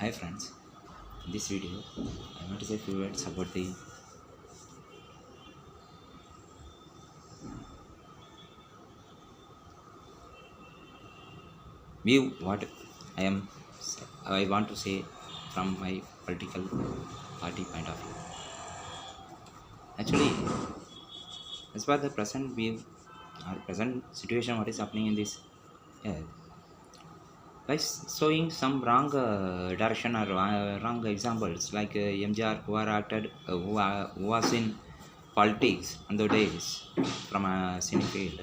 Hi friends, in this video I want to say a few words about the view what I am I want to say from my political party point of view. Actually, as per the present view or present situation, what is happening in this, yeah, by showing some wrong direction or wrong examples like MJR who are acted who was in politics on the days from a cine field.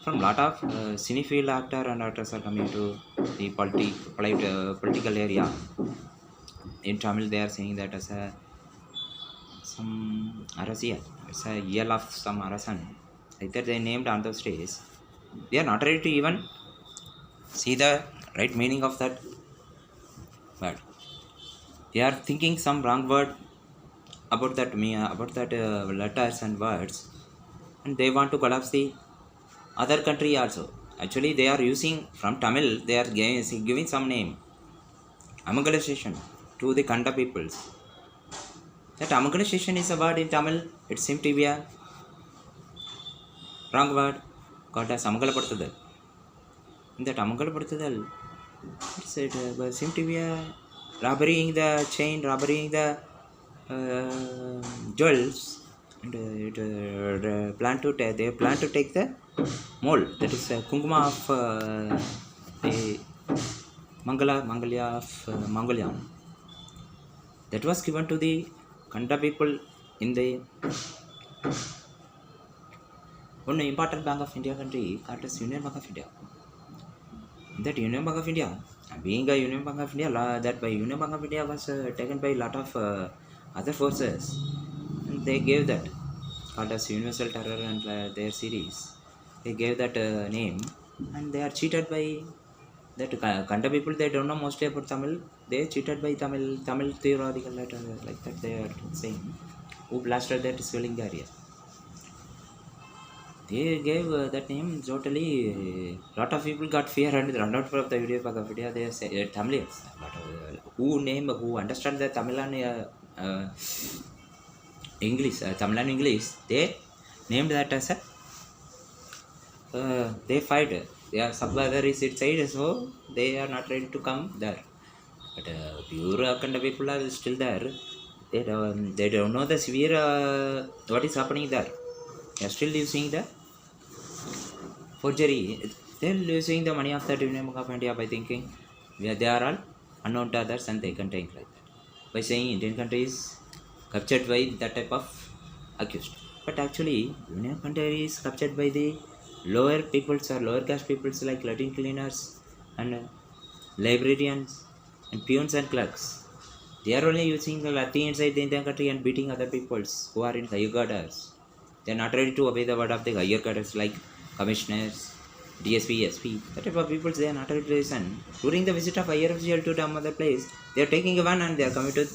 From lot of cinefield actor and actors are coming to the political area. In Tamil, they are saying that as a some Arasiya, it's a yell of some Arasan. Either they named on those days. They are not ready to even see the right meaning of that word. They are thinking some wrong word about that letters and words, and they want to collapse the other country also. Actually, they are using from Tamil. They are giving some name amalgamation to the Kanda peoples. That amalgamation is a word in Tamil. It seems to be a wrong word called as Amagalapadthadal. In that Amagalapadthadal, it seems to be a robberying the chain, robberying the jewels, and they plan to take the mold, that is Kunguma of the Mangalya of Mongolian. That was given to the Kanda people in the one important bank of India country called as Union Bank of India. That Union Bank of India, being a Union Bank of India, that by Union Bank of India was taken by a lot of other forces, and they gave that called as Universal Terror and their series. They gave that name, and they are cheated by that Kanda people. They don't know mostly about Tamil. They cheated by Tamil theoretical letter like that. They are saying who blasted that swelling area. They gave that name totally. Lot of people got fear and run out from the video of video. They say Tamilians, but who understand the Tamil and English, Tamil and English. They named that as a. They fight. Their subweather is inside, so they are not ready to come there. But pure Akanda people are still there. They don't know the severe what is happening there. They are still using the forgery. They're losing the money of the Union Bank of India by thinking they are all unknown to others and they can take like that. By saying Indian country is captured by that type of accused. But actually, Union country is captured by the lower peoples or lower caste peoples like Latin cleaners and librarians and peons and clerks. They are only using the Latin inside the Indian country and beating other peoples who are in higher orders. They are not ready to obey the word of the higher orders like commissioners, DSP, SP. That type of people they are not ready to listen. During the visit of higher official to some other place, they are taking a van and they are coming to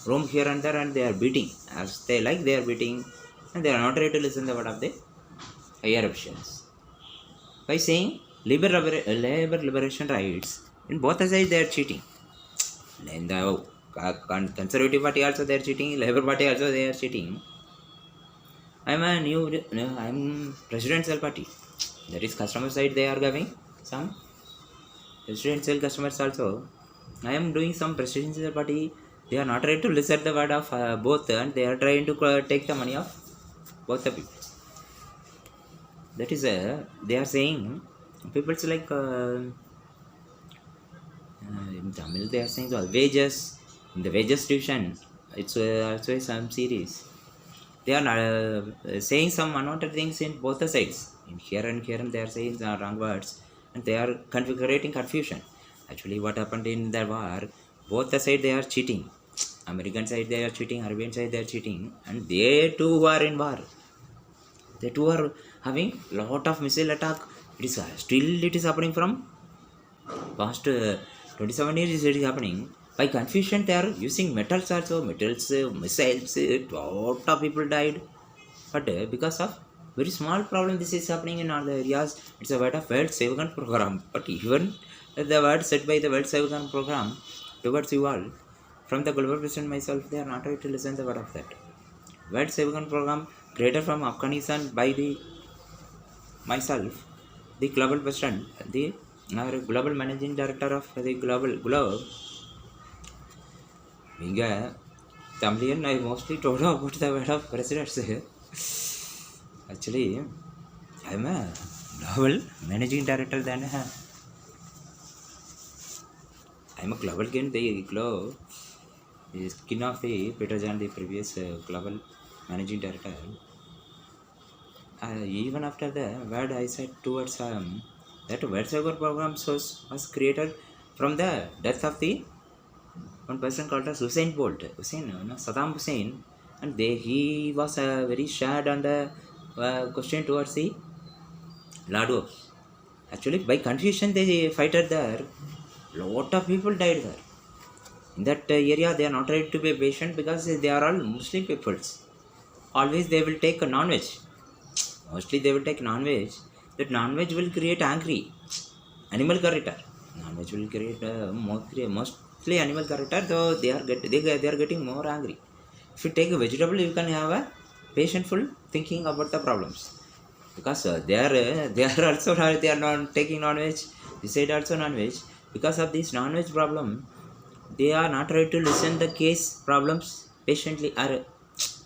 roam here and there and they are beating. As they like, they are beating and they are not ready to listen the word of the higher officials. By saying labor liberation rights, in both the sides they are cheating. In the conservative party also they are cheating, labor party also they are cheating. I'm presidential party. That is customer side they are giving some presidential customers also. I am doing some presidential party. They are not ready to listen the word of both and they are trying to take the money of both the people. That is they are saying people's like in Tamil they are saying the wages in the wages division. It's also some series. They are saying some unwanted things in both the sides. In here and they are saying the wrong words and they are configuring confusion. Actually, what happened in the war? Both the side they are cheating. American side they are cheating, Arabian side they are cheating, and they too are in war. They too are having lot of missile attack. It is still it is happening from past 27 years. It is happening. By confusion, they are using metals also. Metals, missiles. Lot of people died. But because of very small problem, this is happening in other areas. It's a part of World Saving program. But even The word set by the L.Selvaganesan program towards you all, from the global president myself, they are not ready to listen the word of that. L.Selvaganesan program created from Afghanistan by the myself, the global president, the global managing director of the global globe. Tamlian, I mostly told about the word of presidents. Actually, I'm a global managing director. Then I'm a global game. The globe is skin of the Peter Jan, the previous global managing director. Even after the word I said towards that Vivaaga program was created from the death of the one person called as Hussein, Saddam Hussein, and he was very sad on the question towards the Lado. Actually, by confusion, they fighted there. Lot of people died there. In that area, they are not ready to be patient because they are all Muslim peoples. Always they will take a non-veg. Mostly they will take non-veg. That non-veg will create angry animal character. Non-veg will create mostly animal character. Though they are getting more angry. If you take a vegetable, you can have a patientful thinking about the problems. Because they are also they are not taking non-veg. They said also non-veg. Because of this non-veg problem, they are not ready to listen the case problems patiently. Are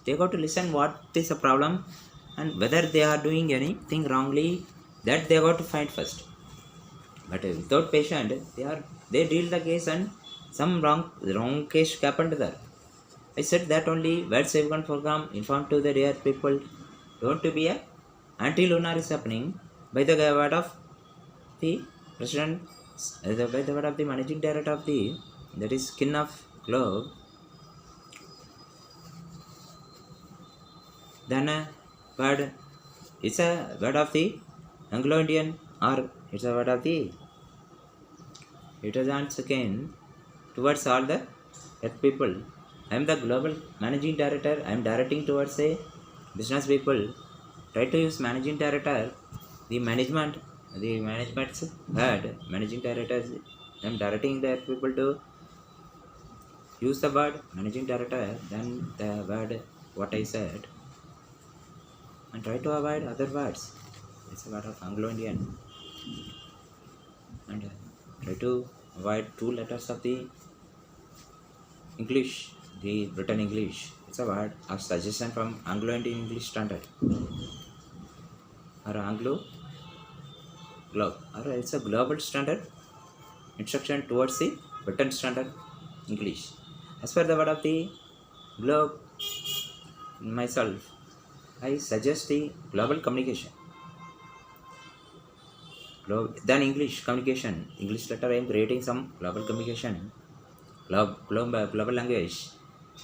they got to listen what is the problem and whether they are doing anything wrongly. That they got to find first. But without patient, they deal the case and some wrong case happened there. I said that only World Safeguard Program informed to the dear people don't to be a anti-lunar is happening by the word of the president, by the word of the managing director of the that is skin of globe. Then a word it's a word of the Anglo-Indian or it's a word of the it is once again towards all the earth people. I am the global managing director. I am directing towards a business people. Try to use managing director. The management's head, managing director. I am directing the people to use the word managing director, then the word what I said, and try to avoid other words. It's a word of Anglo-Indian, and try to avoid two letters of the English, the Britain English. It's a word of suggestion from Anglo-Indian English Standard or Anglo Globe, or it's a global standard instruction towards the Britain Standard English. As per the word of the globe, myself, I suggest the global communication. Then English communication. English letter I am creating some global communication. Global language.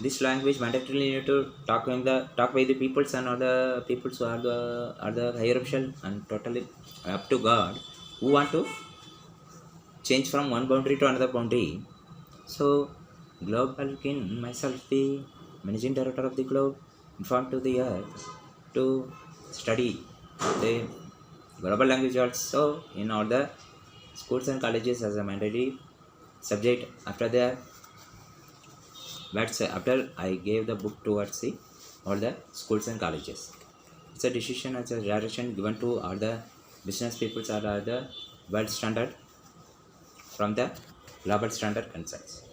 This language mandatorily need to talk by the peoples and other peoples who are the higher official and totally up to God who want to change from one boundary to another boundary. So global kin myself the managing director of the globe informed to the earth to study the global language also in all the schools and colleges as a mandatory subject. After that, after I gave the book towards the all the schools and colleges. It's a decision, it's a direction given to all the business people or the world standard from the global standard concerns.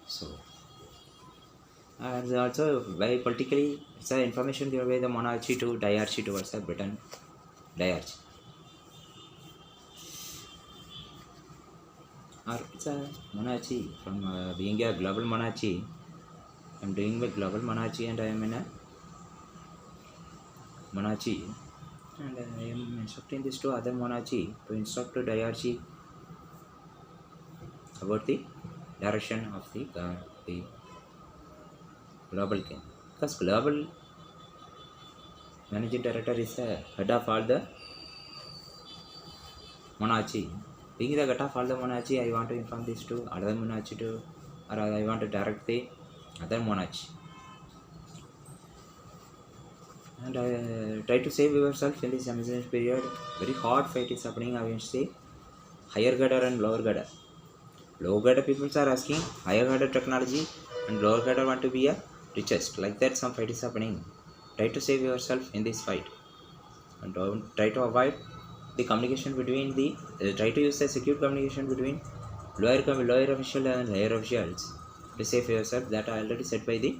So, and also by politically, it's a information given by the monarchy to diarchy towards the Britain diarchy. Or it's a monarchy from being a global monarchy. I'm doing with global monarchy and I am in a monarchy and I am instructing this to other monarchy to instruct to diarchy about the direction of the global king. Because global managing director is the head of all the monarchy. Being the head of all the monarchy, I want to inform this to other monarchy to, or I want to direct the other monarchy. And try to save yourself in this emergency period. Very hard fight is happening against the higher gadder and lower gadder. Lower gadder people are asking higher gadder technology, and lower gadder want to be a richest. Like that, some fight is happening. Try to save yourself in this fight, and don't try to avoid the communication between the. Try to use the secure communication between lower official and higher officials to save yourself. That are already set by the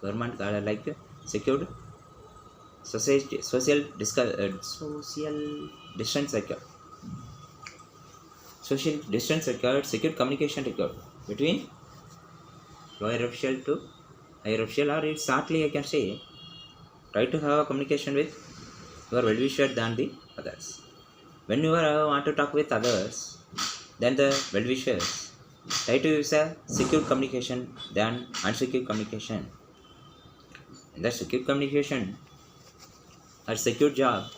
government, like secured society, social distance record, social distance record, secure communication record between lower official to higher official, or it's shortly I can say, try to have a communication with your well-wisher than the others. When you want to talk with others, then the well-wishers, try to use a secure communication than unsecure communication. In the secure communication or secure job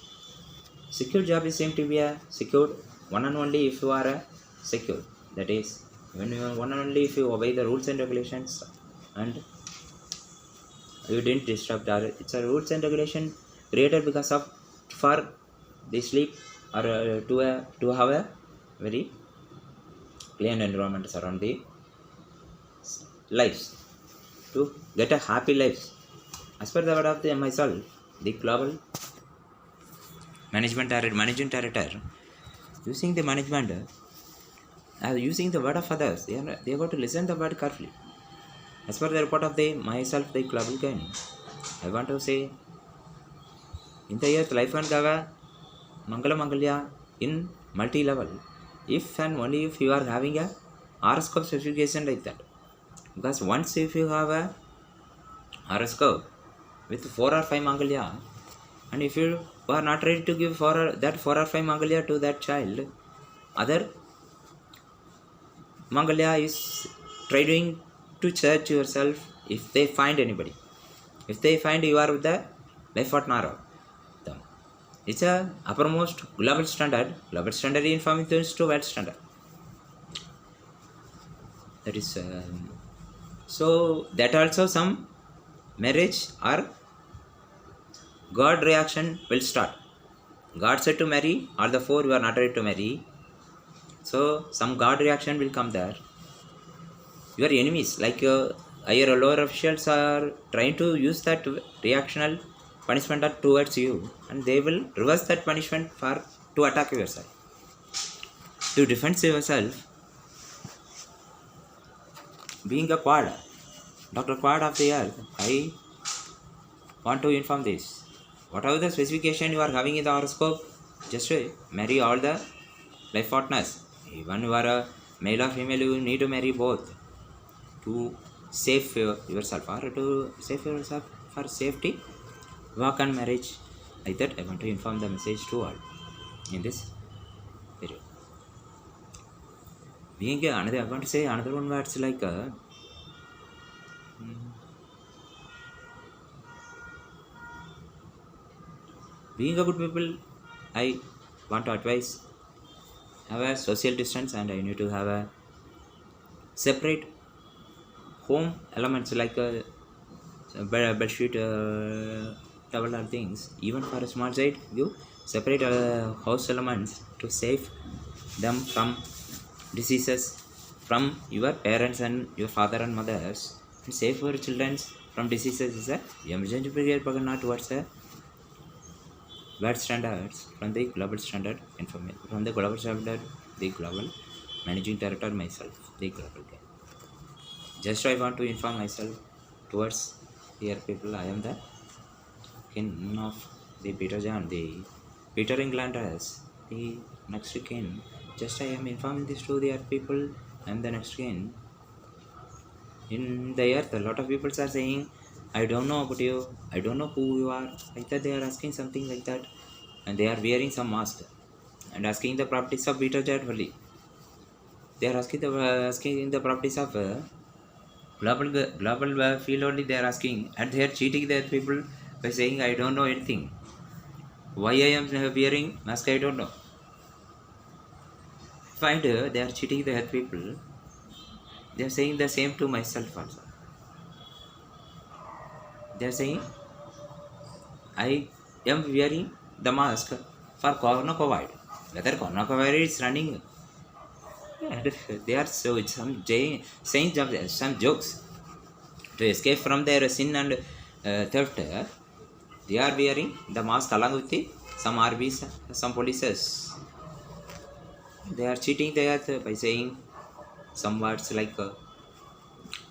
is seem to be a secured one and only if you are a secure. That is, when you are one and only if you obey the rules and regulations and you didn't disrupt. It's a rules and regulation created because of for the sleep or to have a very clean environment around the lives, to get a happy life. As per the word of myself, the global managing director, using the management, using the word of others, they are going to listen the word carefully. As per the report of the myself, the global gain, I want to say, in the earth life and gava mangala mangalya in multi-level, if and only if you are having a horoscope specification like that. Because once if you have a horoscope with 4 or 5 mangalya, and if you are not ready to give that 4 or 5 mangalya to that child, other mangalya is trying to search yourself. If they find anybody, if they find you are with the life partner, it's a uppermost global standard. Global standard information to world standard. That is so that also some marriage or God reaction will start. God said to marry, or the 4 you are not ready to marry, so some God reaction will come there. Your enemies like higher or lower officials are trying to use that reactional punishment towards you, and they will reverse that punishment for to attack yourself, to defend yourself. Being a quad, Dr. Quad of the earth, I want to inform this. Whatever the specification you are having in the horoscope, just marry all the life partners. Even you are a male or female, you need to marry both to save yourself, or to save yourself for safety. Work on marriage. Like that, I want to inform the message to all in this period. Being another, I want to say another one words like being a good people, I want to advise, have a social distance, and I need to have a separate home elements like bed sheet, towel or things. Even for a small site, you separate house elements to save them from diseases from your parents and your father and mothers, and save your children from diseases is a emergency period, but not towards a bad standards from the global standard information, from the global standard, the global managing director myself, the global guy. Just I want to inform myself towards here people. I am the kin of the Peter John, the Peter England as the next kin. Just I am informing this to the earth people. I am the next kin. In the earth, a lot of people are saying, I don't know about you, I don't know who you are. Like that, they are asking something like that, and they are wearing some mask and asking the properties of Peter John only. They are asking the properties of global field only. They are asking, and they are cheating the people by saying, I don't know anything. Why I am wearing mask, I don't know. Find they are cheating the earth people. They are saying the same to myself also. They are saying, I am wearing the mask for COVID. Whether COVID is running and they are so saying some jokes to escape from their sin and theft. They are wearing the mask along with some RBs, some polices. They are cheating the earth by saying some words like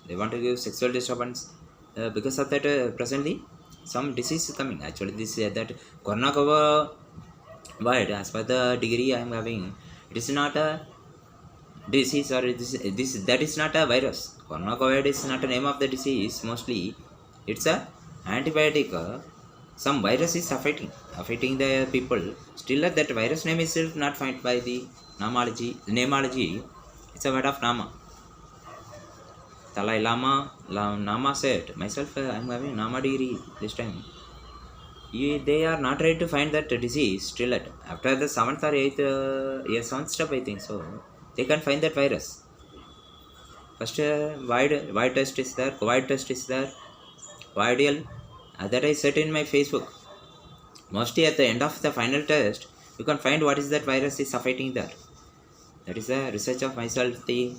they want to give sexual disturbance. Because of that, presently some disease is coming. Actually, this that corona cover word, as per the degree I am having, it is not a disease, or this that is not a virus. Corona covid is not a name of the disease. Mostly it's a antibiotic. Some virus is affecting the people. Still that virus name is still not found by the namology. It's a word of nama. Dalai Lama Nama said, myself I am having nama degree this time. They are not ready to find that disease still at after the 7th or 8th 7th step, I think so. They can find that virus. First wide test is there, COVID test is there, ideal. That I said in my Facebook. Mostly at the end of the final test, you can find what is that virus is affecting there. That is the research of myself, the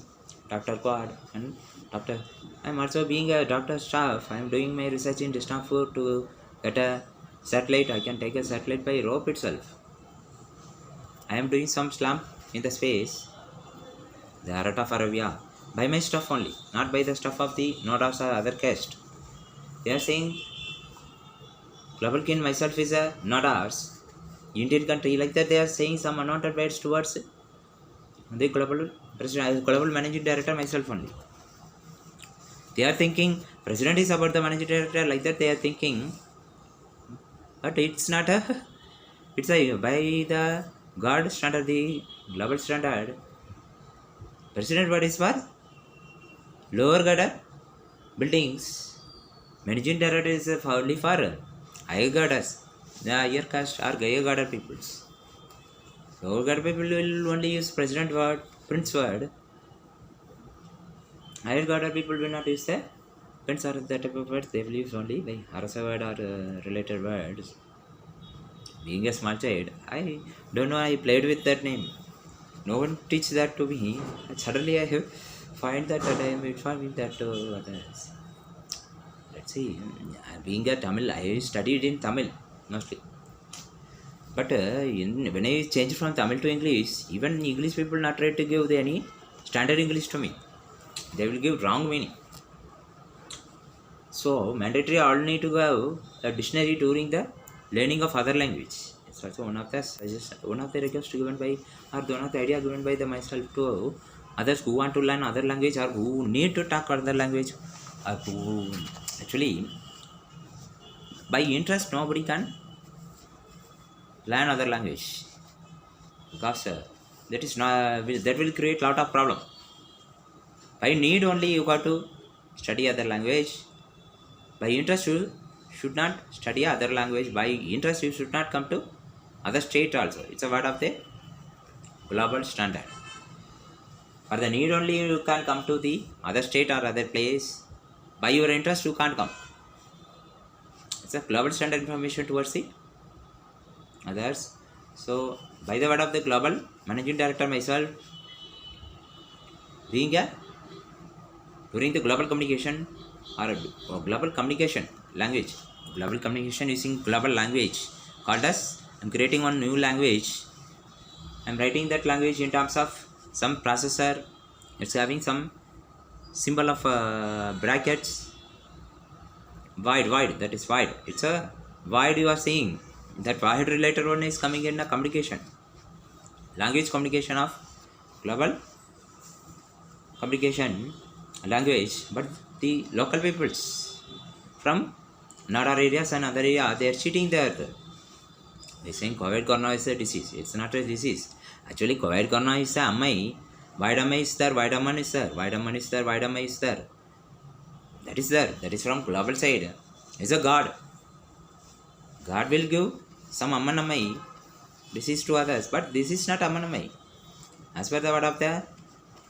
Dr. Quad and Doctor. I am also being a doctor staff. I am doing my research in Istanbul to get a satellite. I can take a satellite by rope itself. I am doing some slump in the space, the art of Laviya, by my stuff only, not by the stuff of the Nodas or other caste. They are saying global king myself is a Nodas, Indian country, like that. They are saying some unwanted words towards the global president, global managing director myself only. They are thinking president is about the managing director, like that they are thinking. But it's not a, it's a by the God standard, the global standard. President what is for lower order buildings. Managing director is only for higher orders. The higher caste are higher order peoples. Lower order people will only use president word, prince word. Higher order people will not use the prince or that type of words. They will use only the arasa word or related words. Being a small child, I don't know, I played with that name. No one teach that to me. Suddenly I find that I am informing that to others. Let's see. Being a Tamil, I studied in Tamil mostly. But when I changed from Tamil to English, even English people not try to give any standard English to me. They will give wrong meaning. So mandatory all need to have a dictionary during the learning of other language. It's also one of the requests given by, or one of the idea given by the myself to others who want to learn other language, or who need to talk other language, or who actually by interest nobody can learn other language, because that will create lot of problem. By need only you got to study other language. By interest you should not study other language. By interest you should not come to other state also. It's a word of the global standard. For the need only you can come to the other state or other place. By your interest you can't come. It's a global standard information towards the others. So by the word of the global managing director myself, being a during the global communication or global communication language, global communication using global language called as, I'm creating one new language. I'm writing that language in terms of some processor. It's having some symbol of brackets, wide, that is wide. It's a wide you are seeing. That wide related one is coming in a communication, language communication of global communication language. But the local peoples from Nadar areas and other area, they are cheating the earth. They are saying COVID corona is a disease. It's not a disease. Actually COVID corona is a ammai. Vaidamai is there, Vaidaman is there, Vaidaman is there, Vaidamai is there. That is there. That is from global side. Is a God. God will give some ammanamai disease to others, but this is not ammanamai. As per the word of the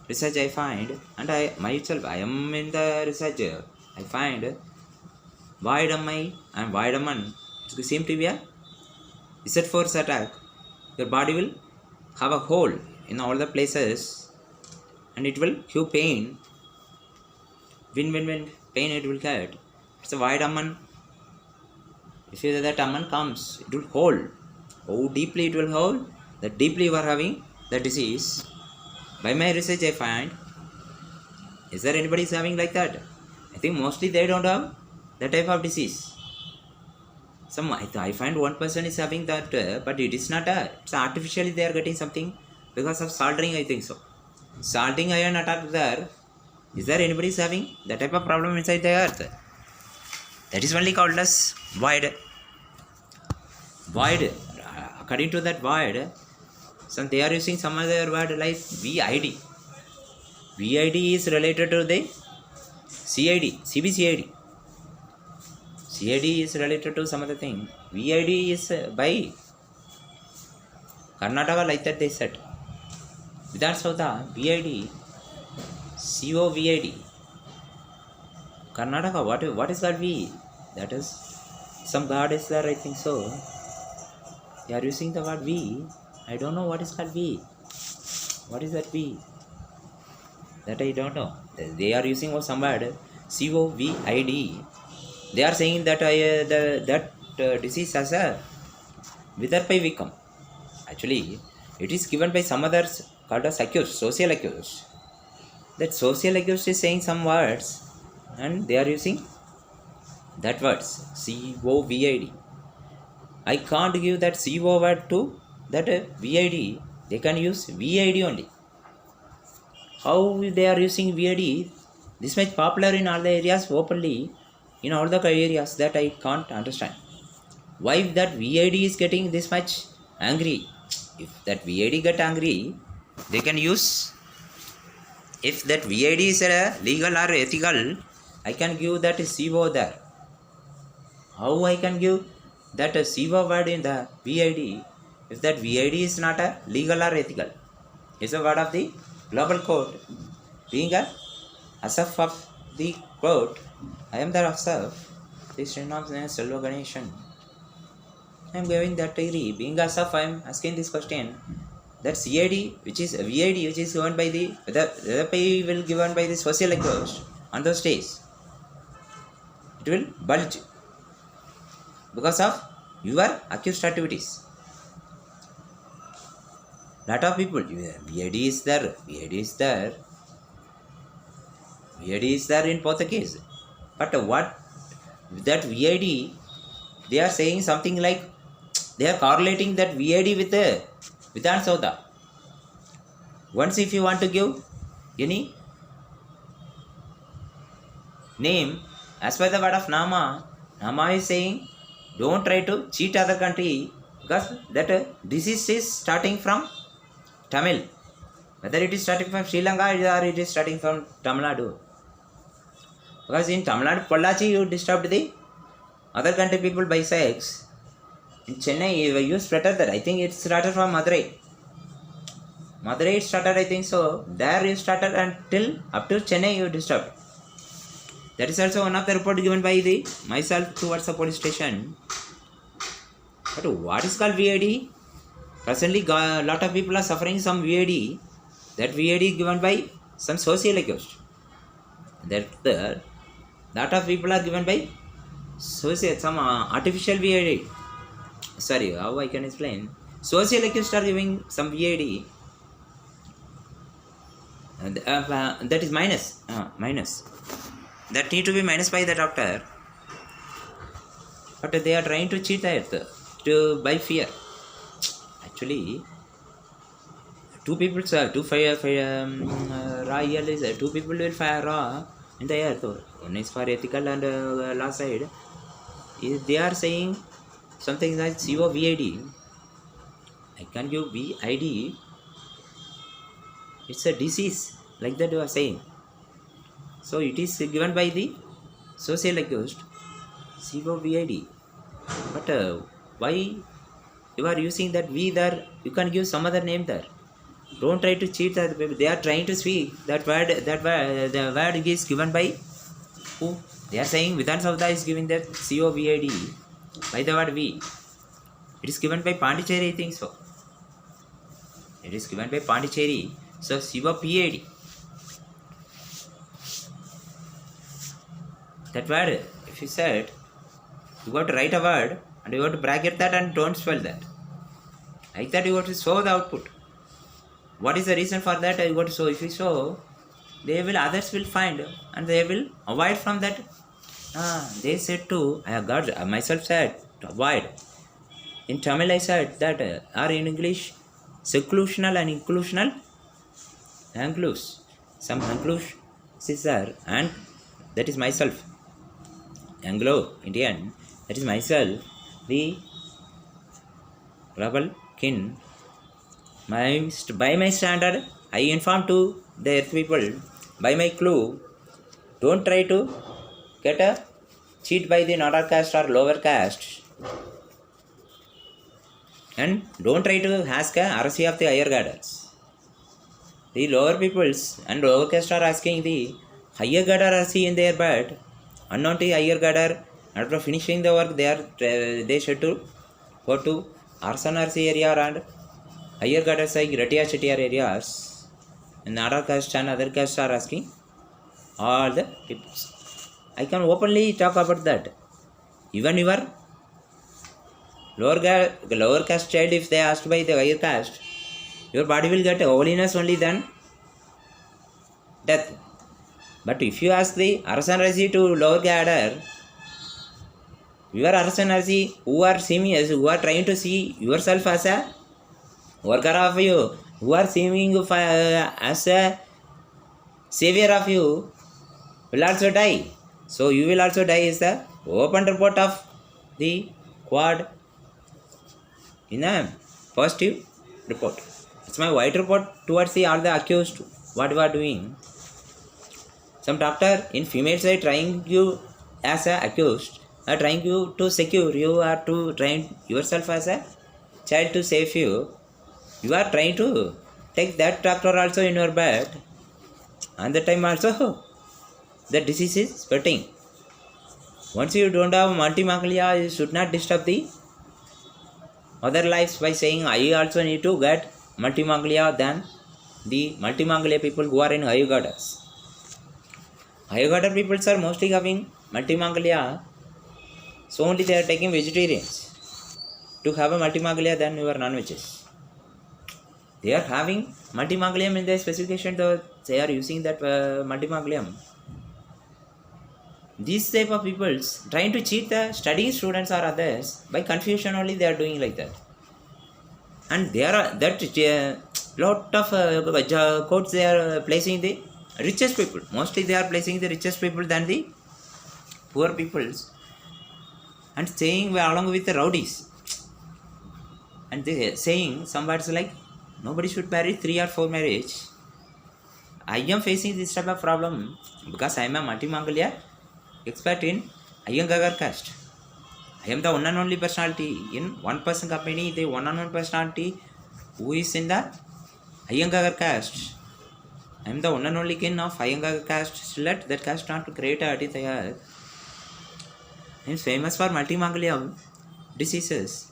research I find, and I myself, I am in the research, I find Vaidamai and Vaidaman seem to be a Z force attack. Your body will have a hole in all the places. and it will give pain. When pain it will get. It's a wide Amman. If that Amman comes, it will hold. How deeply it will hold? That deeply you are having the disease. By my research, I find, is there anybody is having like that? I think mostly they don't have that type of disease. I find one person is having that, but it is not it's artificially they are getting something because of salting, I think so. Salting iron attack there. Is there anybody is having that type of problem inside the earth? That is only called as void. Void. According to that void, they are using some other word like VID. VID is related to the CID, CBCID. CID is related to some other thing. VID is by Karnataka, like that they said. Without Sauda, VID, COVID. Karnataka, what is that V? That is some god is there, I think so. They are using the word V. I don't know what is called V. What is that V? That I don't know. They are using some word COVID. They are saying that disease has a Vidarbha Vikam. Actually, it is given by some others called as accused, social accused. That social accused is saying some words and they are using that words COVID. I can't give that CO word to that VID. They can use VID only. How they are using VID? This much popular in all the areas openly, in all the areas, that I can't understand. Why that VID is getting this much angry? If that VID get angry, they can use. If that VID is legal or ethical, I can give that CO there. How I can give that CO word in the VID if that VID is not a legal or ethical? It's a word of the global code. Being a Asaf of the quote, I am the Asaf. This is not L.Selvaganesan. I am giving that degree. Being Asaf, I am asking this question. That CID, which is VID, which is given by the pay will given by the social accused on those days, it will bulge because of your accused activities. Lot of people, VID is there, VID is there, VID is there in both the case. But what that VID, they are saying something like, they are correlating that VID with the Vidhan Sauda. Once if you want to give any name, as per the word of Nama, Nama is saying, don't try to cheat other country because that disease is starting from Tamil. Whether it is starting from Sri Lanka or it is starting from Tamil Nadu. Because in Tamil Nadu, Pollachi, you disturbed the other country people by sex. In Chennai, you started that. I think it started from Madurai. Madurai it started, I think so. There you started until up to Chennai you disturbed. That is also one of the report given by myself towards the police station. But what is called VID? Presently, a lot of people are suffering some VID. That VID is given by some social accused. That lot of people are given by some artificial VID. Sorry, how I can explain? Social accused are giving some VID. And that is minus. That need to be minus by the doctor. But they are trying to cheat the earth by fear. Actually, two people two people will fire raw in the earth. One is for ethical and law side. They are saying something like COVID. I can give VID. It's a disease, like that you are saying. So it is given by the social accused, COVID. But why you are using that V there? You can give some other name there. Don't try to cheat other people. They are trying to speak that word. The word is given by who? They are saying Vidhan Sauda is giving that COVID by the word V. It is given by Pondicherry, I think so. It is given by Pondicherry. So COPAD. That word, if you said, you got to write a word and you got to bracket that and don't spell that. Like that, you got to show the output. What is the reason for that? You got to show. If you show, others will find and they will avoid from that. They said to, God myself said to avoid. In Tamil, I said that, or in English, seclusional and inclusional, Anglus. Some Anglus is there, and that is myself. Anglo Indian, that is myself. The rebel kin. By my standard, I inform to the earth people. By my clue, don't try to get a cheat by the northern caste or lower caste. And don't try to ask a RC of the higher gardens. The lower peoples and lower caste are asking the higher gadder RC in their bed. Unknown to higher gadder, after finishing the work, they should to go to Arsan RC area and higher gadders like Ratia Chettiar areas. And other caste and other castes are asking all the peoples. I can openly talk about that. Even your lower caste child, if they asked by the higher caste, your body will get holiness only then death. But if you ask the Arasan Razi to lower gadder, your Arasan Razi who are seeing as who are trying to see yourself as a worker of you, who are seeing as a savior of you, will also die. So you will also die is the open report of the quad in a positive report. It's my white report towards all the accused, what you are doing. Some doctor in female side trying you as a accused, are trying you to secure, you are to train yourself as a child to save you. You are trying to take that doctor also in your bed, and the time also the disease is spreading. Once you don't have multimanglia, you should not disturb the other lives by saying I also need to get multimanglia than the multimanglia people who are in Ayugadas. Ayugada people are mostly having multimanglia, so only they are taking vegetarians to have a multimanglia than your non-veggies. They are having multimangalium in their specification, though they are using that multimangalium. These type of people trying to cheat the studying students or others by confusion only they are doing like that. And there are that lot of quotes they are placing the richest people. Mostly they are placing the richest people than the poor peoples, and saying along with the rowdies. And they are saying some words like nobody should marry 3 or 4 marriage. I am facing this type of problem because I am a multimangalia expert in Iyengar caste. I am the one and only personality in one person company, the one and only personality who is in the Iyengar caste. I am the one and only kin of Iyengar caste. Let that caste not to create a the earth. I am famous for multimangalium diseases.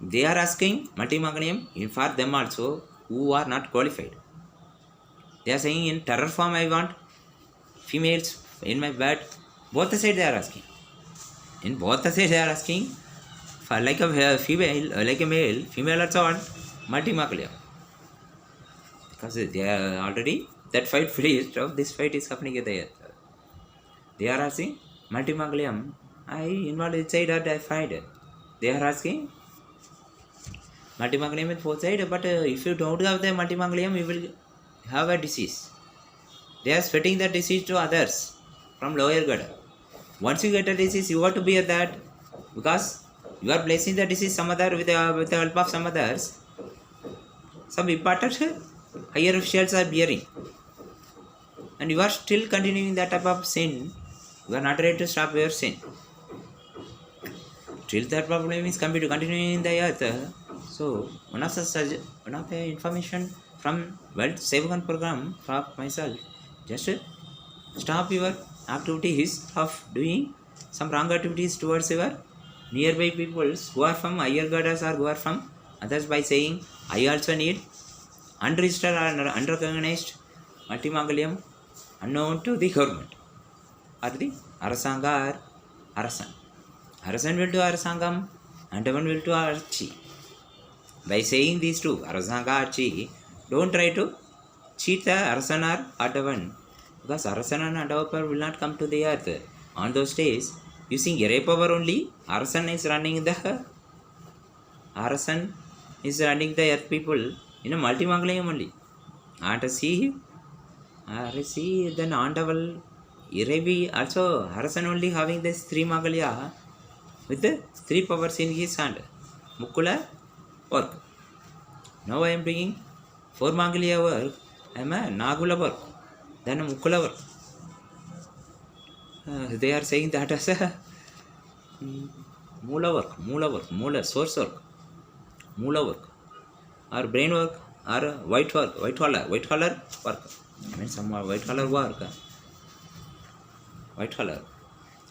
They are asking multimangalium for them also who are not qualified. They are saying in terror form I want females in my bed. Both the sides they are asking. In both the sides they are asking for like a female, like a male, female also want multimangalium. Because they are already that fight finished. This fight is happening at the earth. They are asking multimangalium. I involved inside that I find it. They are asking multimangalium in both sides, but if you don't have the multimangalium, you will have a disease. They are spreading the disease to others from lower gutter. Once you get a disease, you have to bear that because you are placing the disease some other with the help of some others. Some important higher officials are bearing, and you are still continuing that type of sin. You are not ready to stop your sin. Still, that problem is continuing in the earth. So, one of the information from L.Selvaganesan program from myself, just stop your activities of doing some wrong activities towards your nearby peoples who are from higher goddess or who are from others by saying I also need unregistered or unrecognized multimangalium unknown to the government. or the Arasanga or Arasan. Arasan will do Arasangam, Andavan will do Archi. By saying these two, Arasanga, Archi, don't try to cheat the Arasan or Andavan, because Arasan and Andavan will not come to the earth. On those days, using Yere power only, Arasan is running the earth people in a multi-manglayam only. And see then Andaval Irevi also Harasan only having this 3 Magalya with the 3 powers in his hand. Mukula work. Now I am bringing 4 Magalya work. I am a Nagula work. Then a Mukula work. They are saying that as a Mula work, source work, Mula work, or brain work, or white collar work. I mean some white collar work. White collar.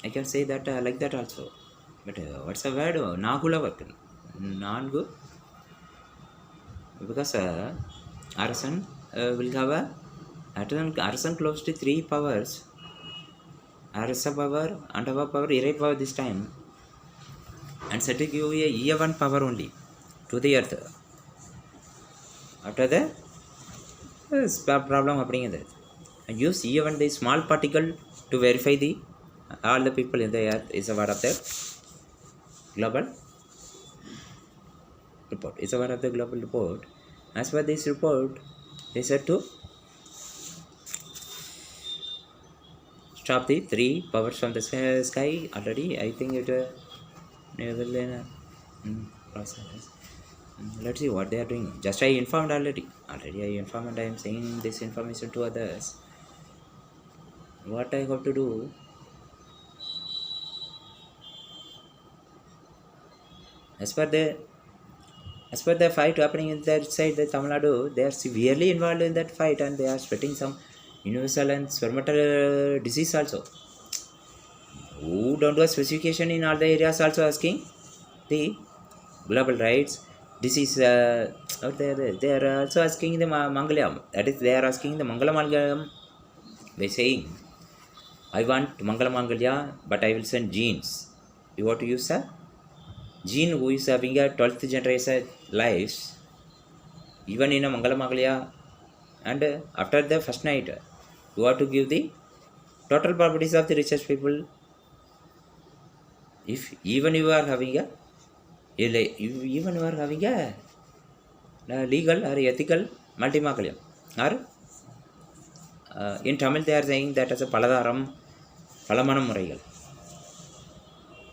I can say that like that also. But what's the word? Nagula work. Nangu. Because Arasan will have a Arasan close to 3 powers. Arasa power, Andava power, Ire power this time. And set to give a E1 power only to the earth. After the problem happening that. And use E1 the small particle to verify all the people in the earth is a part of the global report. It's a part of the global report. As per this report, they said to stop the 3 powers from the sky already. I think it process. Let's see what they are doing. Just I informed already. Already I informed and I am saying this information to others. What I have to do? As per the fight happening in that side, the Tamil Nadu, they are severely involved in that fight and they are spreading some universal and spermatal disease also. Who don't do a specification in all the areas also asking the global rights. Disease they are also asking the Mangalyam. That is, they are asking the Mangalam by saying, I want Mangalya, but I will send genes. You want to use a gene who is having a 12th generation lives, even in a Mangalya, and after the first night, you have to give the total properties of the richest people. If even you are having a legal or ethical multi-Mangalyam, or in Tamil they are saying that as a Paladaram, Palamanam Muraigal.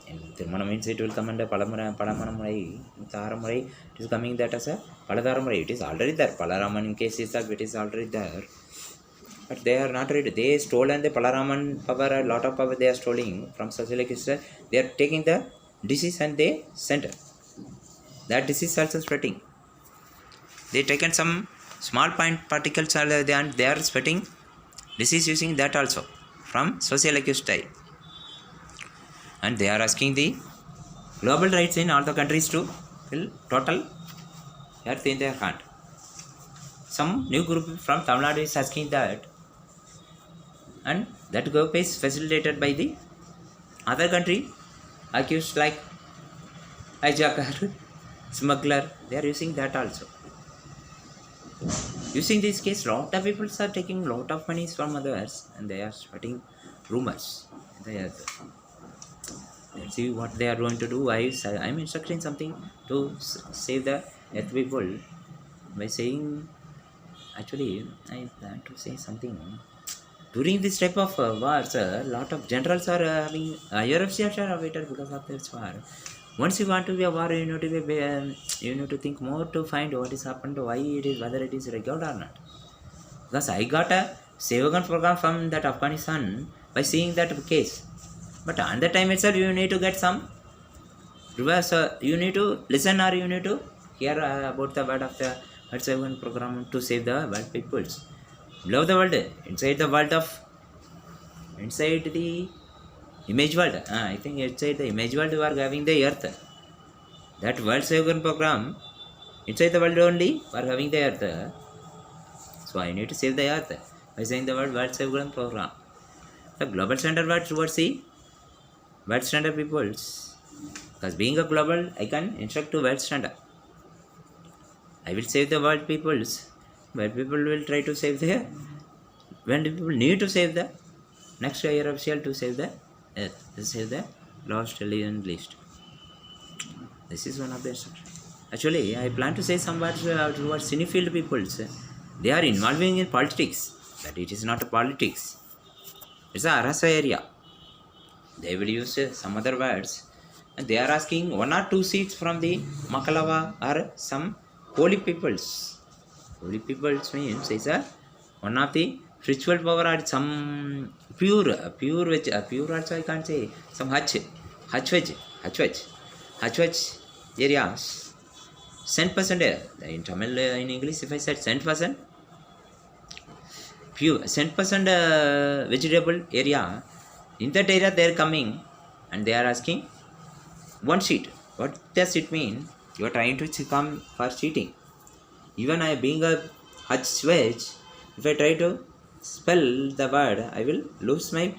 In Tirumana means it will come under Palamanam Murai, Tharam it is coming that as a Paladaram Murai. It is already there. Palaraman in case itself, it is already there. But they are not ready. They stolen the Palaraman power, a lot of power they are stealing from socialist. They are taking the disease and they sent that disease also spreading. They taken some small particles and they are spreading disease using that also from socialist style. And they are asking the global rights in all the countries to fill total earth in their hand. Some new group from Tamil Nadu is asking that, and that group is facilitated by the other country accused like hijacker, smuggler. They are using that also. Using this case, lot of people are taking lot of money from others and they are spreading rumors. Let's see what they are going to do. I am instructing something to save the earth people by saying, actually, I plan to say something. During this type of wars, a lot of generals are having UFC are awaited because of this war. Once you want to be a war, you need to think more to find what is happened, why it is, whether it is regular or not. Because I got a Sevagan program from that Afghanistan by seeing that case. But on the time itself, you need to get some reverse. You need to listen or you need to hear about the word of the L.Selvaganesan program to save the world peoples. Below the world, inside the image world. I think inside the image world, you are having the earth. That world L.Selvaganesan program, inside the world only, we are having the earth. So I need to save the earth by saying the word L.Selvaganesan program. the global standard words towards the world standard peoples. Because being a global, I can instruct to world standard. I will save the world peoples. World people will try to save their. When people need to save the next higher official to save the earth, to save the lost alien list. This is one of the instructions. Actually, I plan to say some words towards cinefield peoples. They are involving in politics, but it is not a politics. It's a Arasa area. They will use some other words, and they are asking 1 or 2 seats from the Makalava or some holy peoples. Holy peoples means is a one of the spiritual power or some pure which pure also I can't say some hutch areas. Cent percent in Tamil in English if I said cent percent pure cent percent vegetable area. In that area they are coming and they are asking 1 seat. What does it mean? You are trying to come for cheating. Even I being a Hutch wedge, if I try to spell the word, I will lose my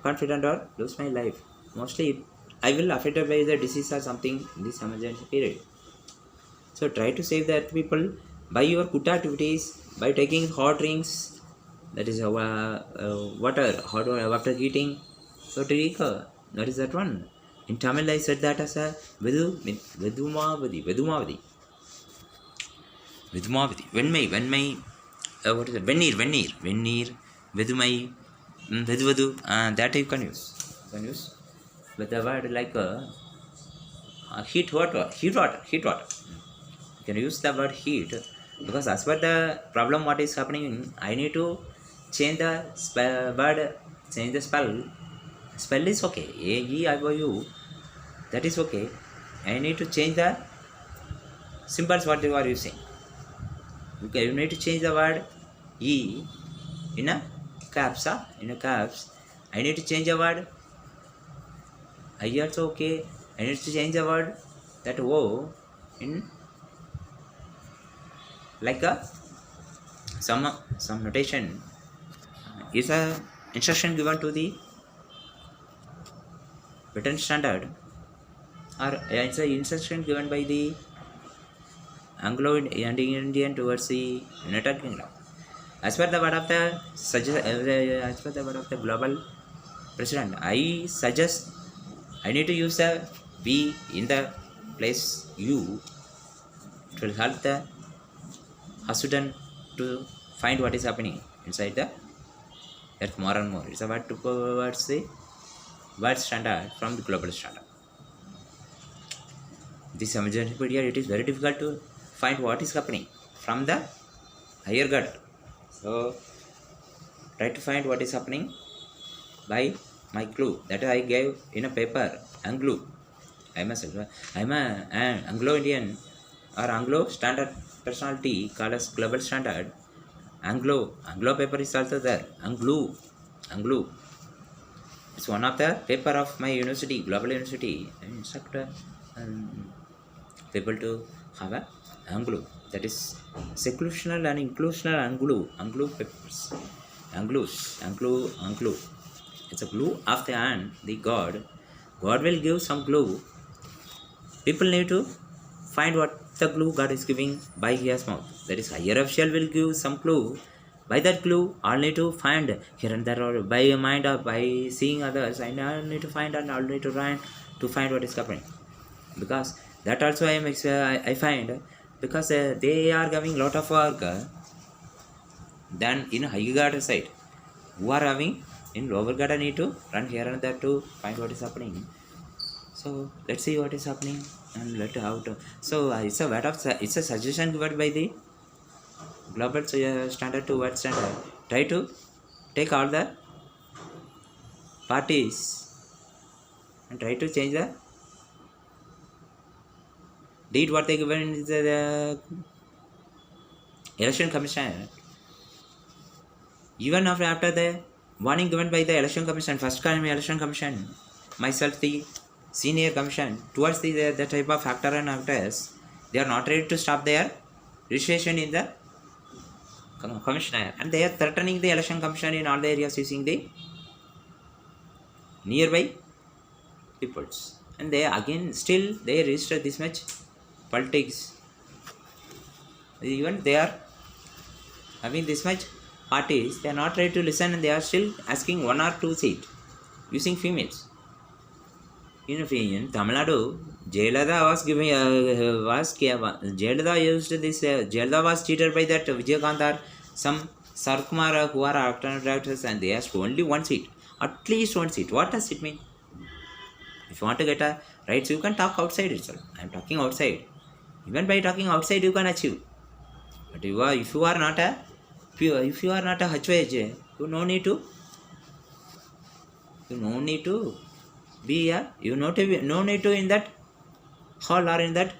confidence or lose my life. Mostly I will affected by the disease or something in this emergency period. So try to save that people by your good activities, by taking hot drinks, that is hot water eating. So that is that one. In Tamil I said that as a Vedumavadi. Venmai, what is it? Venneer, Vedumai, Veduvadu, that you can use. You can use with the word like heat water. You can use the word heat because as per the problem what is happening, I need to change the word, change the spell. Spell is okay. A-E-I-O-U. That is okay. I need to change the symbols what you are using. Okay, you need to change the word E in a caps. In a caps. I need to change the word I also okay. I need to change the word that O in like a some notation is a instruction given to the written standard or it's an instruction given by the Anglo and Indian towards the United Kingdom. As per the word of the as per the word of the global president, I suggest I need to use the B in the place U. It will help the student to find what is happening inside the earth more and more. It's about towards the world standard from the global standard. This emergency period, it is very difficult to find what is happening from the higher God. So try to find what is happening by my clue that I gave in a paper. Anglo. I'm an Anglo-Indian or Anglo standard personality called as global standard. Anglo paper is also there. Anglo. It's one of the paper of my university, global university. I instruct people to have a Anglo. That is seclusional and inclusional Anglo papers. Anglo. It's a glue of the hand, the God. God will give some glue. People need to find what the glue God is giving by his mouth. That is, higher official will give some clue. By that clue, all need to find here and there, or by your mind, or by seeing others. I need to find and all need to try to find what is happening. Because that also I find because they are giving lot of work than in higher guard side. Who are having in lower guard need to run here and there to find what is happening. So let's see what is happening and let out. So it's a suggestion given by the global standard to world standard. Try to take all the parties and try to change the date what they given in the election commission. Even after the warning given by the election commission, first time election commission, myself the senior commission towards the type of actor and actress, they are not ready to stop their registration in the commissioner, and they are threatening the election commissioner in all the areas using the nearby peoples. And they again still they register this much politics. Even they are having this much parties, they are not ready to listen, and they are still asking one or two seat using females. In Tamil Nadu, Jayalalitha was giving Jayalalitha used this. Jayalalitha was cheated by that Vijayakanth or some Sarkumar who are actor directors, and they asked only one seat, at least one seat. What does it mean? If you want to get a rights, you can talk outside itself. I am talking outside. Even by talking outside, you can achieve. But if you are not a HYJ, you no need to be a no need to in that hall or in that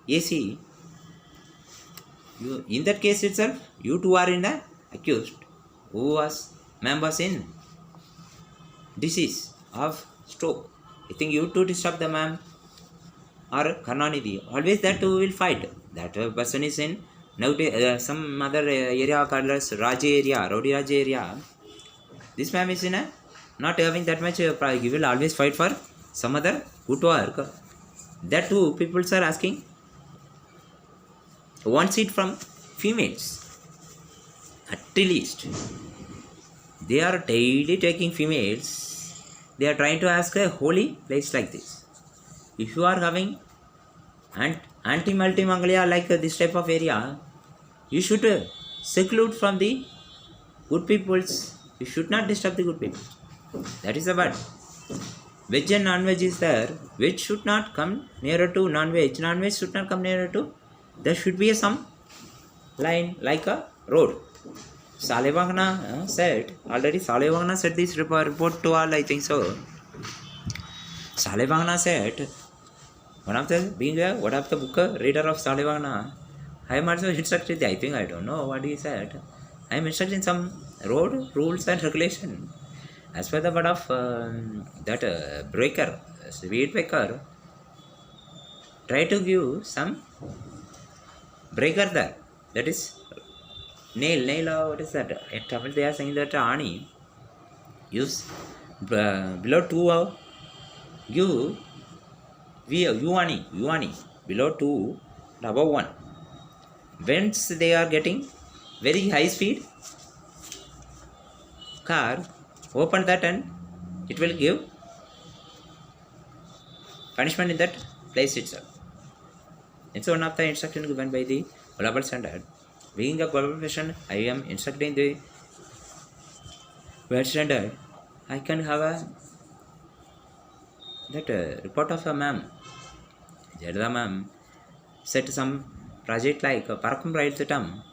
AC. You in that case itself, you two are in the accused who was members in disease of stroke. I think you two disturb the ma'am or Karnanidhi. Always that two will fight. That person is in some other area called as Raja area, Rowdy Raja area. This ma'am is in a not having that much. He will always fight for some other good work. That two people are asking one seat from females. At least they are daily taking females. They are trying to ask a holy place like this. If you are having anti-multi-Mangalia like this type of area, you should seclude from the good peoples. You should not disturb the good people. That is the word. Veg and non-veg is there. Veg should not come nearer to non-veg. Non-veg should not come nearer to. There should be some line like a road. L.Selvagane said, already L.Selvagane said this report to all, I think so. L.Selvagane said, one of the book reader of L.Selvagane, I am also instructed, I think I don't know what he said. I am instructed in some road rules and regulation. As per the word of that breaker, speed breaker, try to give some breaker there. That is nail, what is that? In Tamil they are saying that Ani, use below 2, give Uani, below 2, above 1. Whence they are getting very high speed car, open that and it will give punishment in that place itself. It's one of the instructions given by the global standard. Being a global person, I am instructing the world standard. I can have that report of a ma'am. Jayalalitha ma'am set some project like a Parakum right the term.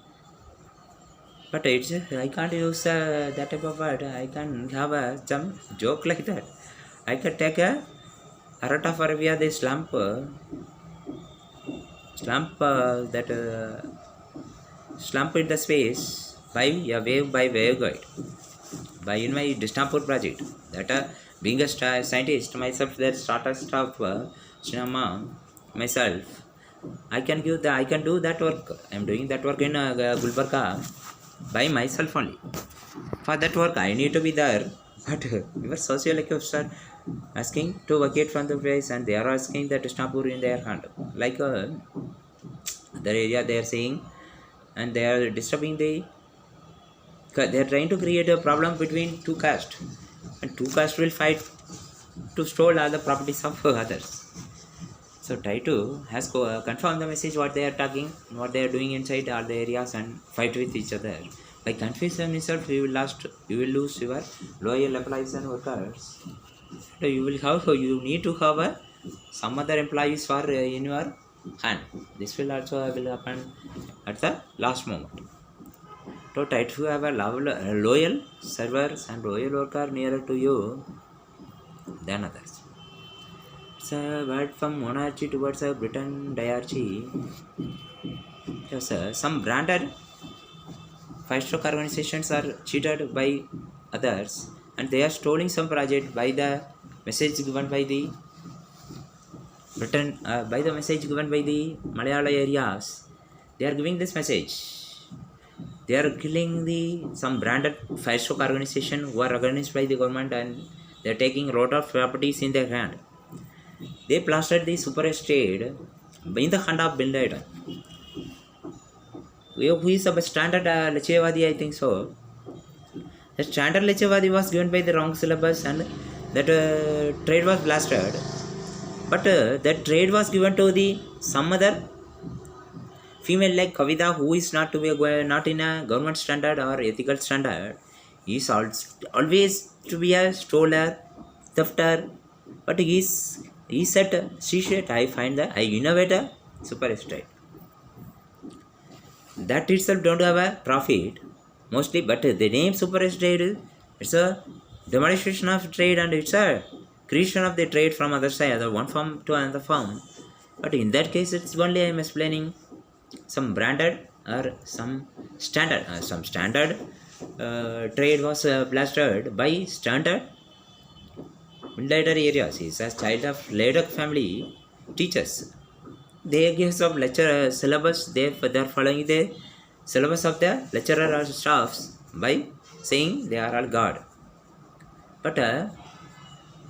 But it's I can't use that type of word. I can have some joke like that. I can take a Arata for the slump slump in the space by a wave guide. By in my Disnapur project, that being a scientist myself, that starter stuff cinema myself, I can do that work. I am doing that work in Gulbarga by myself only. For that work I need to be there, but your social accounts are asking to vacate from the place, and they are asking that Disnapur in their hand, like other area they are saying, and they are disturbing they are trying to create a problem between two castes, and two castes will fight to steal all the properties of others. So try to confirm the message what they are talking, what they are doing inside all the areas, and fight with each other. By confusion itself, you will lose your loyal employees and workers. So you need to have some other employees for in your hand. This will also will happen at the last moment. So try to have a loyal servers and loyal worker nearer to you than others. It's a word from monarchy towards a Britain diarchy. Yes, some branded 5-star organizations are cheated by others, and they are stealing some project by the message given by the Britain, by the message given by the Malayalam areas. They are giving this message. They are killing the some branded fire stock organization who are organized by the government, and they are taking a lot of properties in their hand. They plastered the super estate in the hand of Bin Laden. Who is a standard Lechevadi, I think so. The standard Lechevadi was given by the wrong syllabus, and that trade was blasted. But that trade was given to the some other female like Kavita, who is not to be not in a government standard or ethical standard. He is always to be a stoler, thefter. But he said, she said, I find that I innovate a super estate. That itself don't have a profit mostly, but the name super estate, it's a demonstration of trade, and it's a creation of the trade from other side, one firm to another firm. But in that case, it's only I am explaining some branded or some standard trade was blasted by standard later areas. He is a child of later family teachers. They give some lecture syllabus. They are following the syllabus of the lecturer or staffs by saying they are all God. But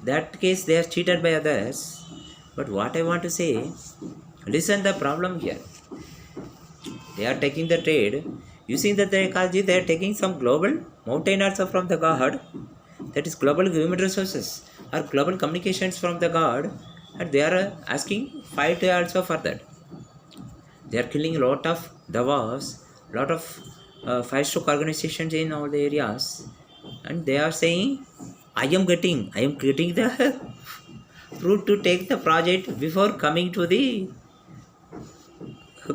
that case they are cheated by others. But what I want to say, listen the problem here. They are taking the trade. Using the technology, they are taking some global mountain also from the God. That is global human resources or global communications from the God. And they are asking fight also for that. They are killing a lot of Davas, lot of fire stock organizations in all the areas. And they are saying, I am getting the fruit to take the project before coming to the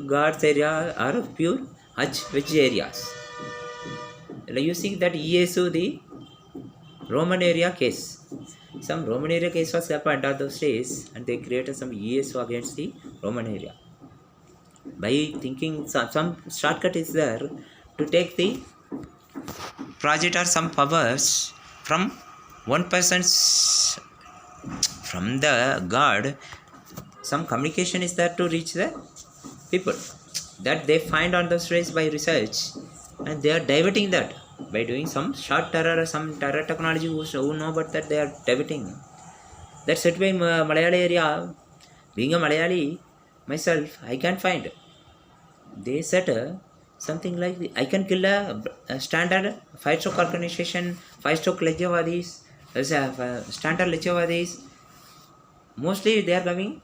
God's area or pure which areas. Using that ESU, the Roman area case. Some Roman area case was happened at those days, and they created some ESU against the Roman area. By thinking some shortcut is there to take the project or some powers from one person's, from the God. Some communication is there to reach the people that they find on those rays by research, and they are diverting that by doing some short terror or some terror technology who know about that. They are diverting. That's set by Malayali area. Being a Malayali myself, I can find. They said something like I can kill a standard fire stock organization, fire stock Lechevadis, standard Lechevadis. Mostly they are coming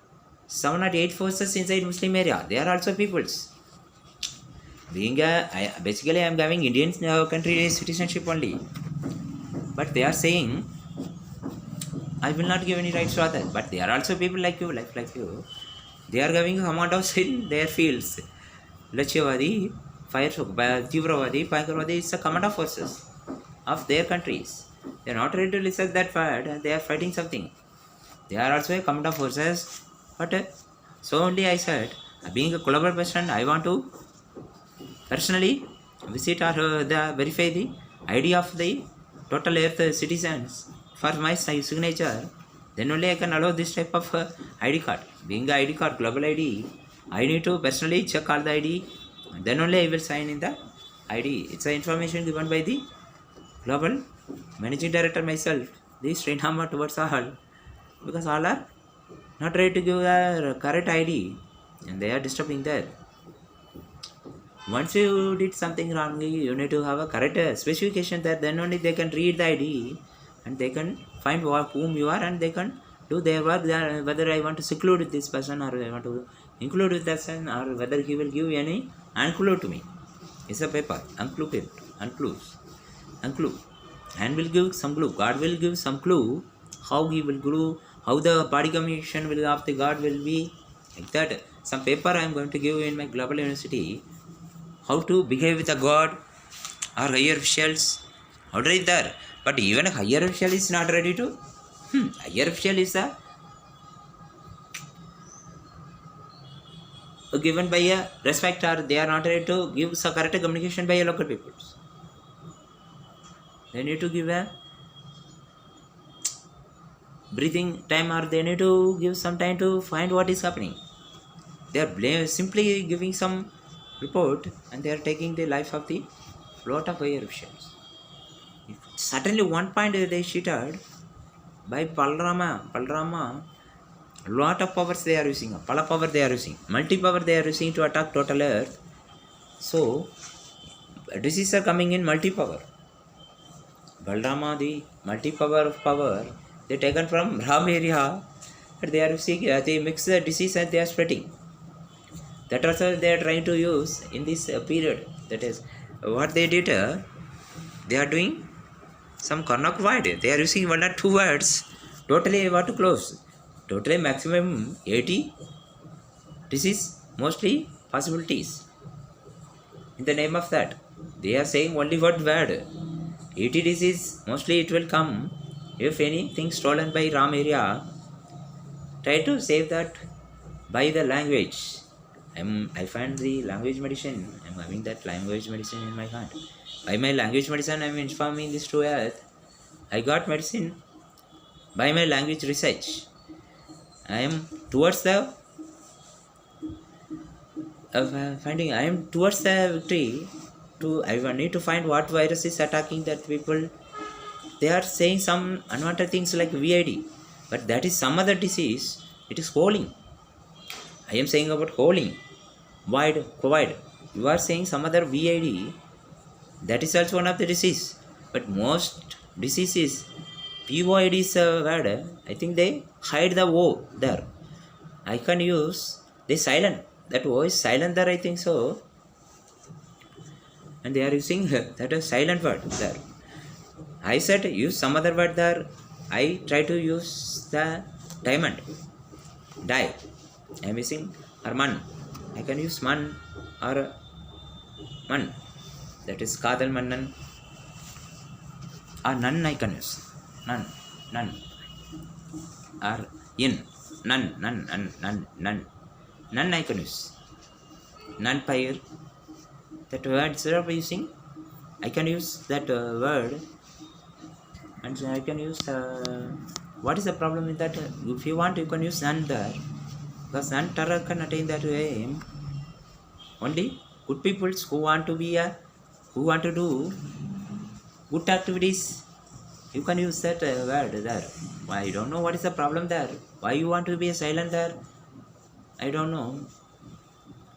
7 or 8 forces inside Muslim area. They are also peoples. Basically I am having Indian country citizenship only. But they are saying, I will not give any rights to others. But they are also people like you, like you. They are having amount of in their fields. Lechevadi, fire stock, Tivravadi, Paikaravadi is a command of forces of their countries. They are not ready to listen that fight, and they are fighting something. They are also a command of forces. But so only I said, being a global person, I want to personally visit or verify the ID of the total earth citizens for my signature. Then only I can allow this type of ID card. Being the ID card, global ID, I need to personally check all the ID. Then only I will sign in the ID. It's an information given by the global managing director myself. This Srinama towards all, because all are not ready to give the correct ID, and they are disturbing that. Once you did something wrongly, you need to have a correct specification that then only they can read the ID and they can find whom you are, and they can do their work. Whether I want to seclude this person or I want to include with that person, or whether he will give any unclude to me. It's a paper, unclude, and will give some clue. God will give some clue how he will glue, how the body communication will of the God will be like that. Some paper I am going to give in my global university. How to behave with a God or higher officials. Already there. But even a higher official is not ready to. Higher official is given by a respect, or they are not ready to give some correct communication by a local people. They need to give a breathing time, or they need to give some time to find what is happening. They are simply giving some report, and they are taking the life of the lot of higher officials. Certainly one point they cheated by Palarama, lot of powers they are using, Pala power they are using, multi-power they are using to attack total earth. So diseases are coming in multi-power. Balrama, the multi-power of power, they taken from Ram area, but they are using, they mix the disease and they are spreading. That also they are trying to use in this period. That is what they did. They are doing some cornucopide. They are using one or two words. Totally what to close. Totally maximum 80 disease, mostly possibilities. In the name of that, they are saying only one word. 80 disease, mostly it will come if anything stolen by Ram area. Try to save that by the language. I find the language medicine. I'm having that language medicine in my hand. By my language medicine, I'm informing this to earth. I got medicine by my language research. I am towards the finding. I am towards the victory. I need to find what virus is attacking that people. They are saying some unwanted things like VID, but that is some other disease. It is holing. I am saying about holing. Void, provide. You are saying some other VID. That is also one of the disease. But most diseases, POID is a word. I think they hide the O there. I can use, they silent. That O is silent there, I think so. And they are using that a silent word there. I said use some other word there. I try to use the diamond. Die. I am using or man. I can use man or man. That is Kadal Mannan. Or none I can use. None. Or in. None. None I can use. None fire. That word instead of using, I can use that word. And I can use, what is the problem with that? If you want, you can use none there. Because none terror can attain that aim. Only good people who want to be who want to do good activities, you can use that word there. I don't know what is the problem there. Why you want to be silent there? I don't know.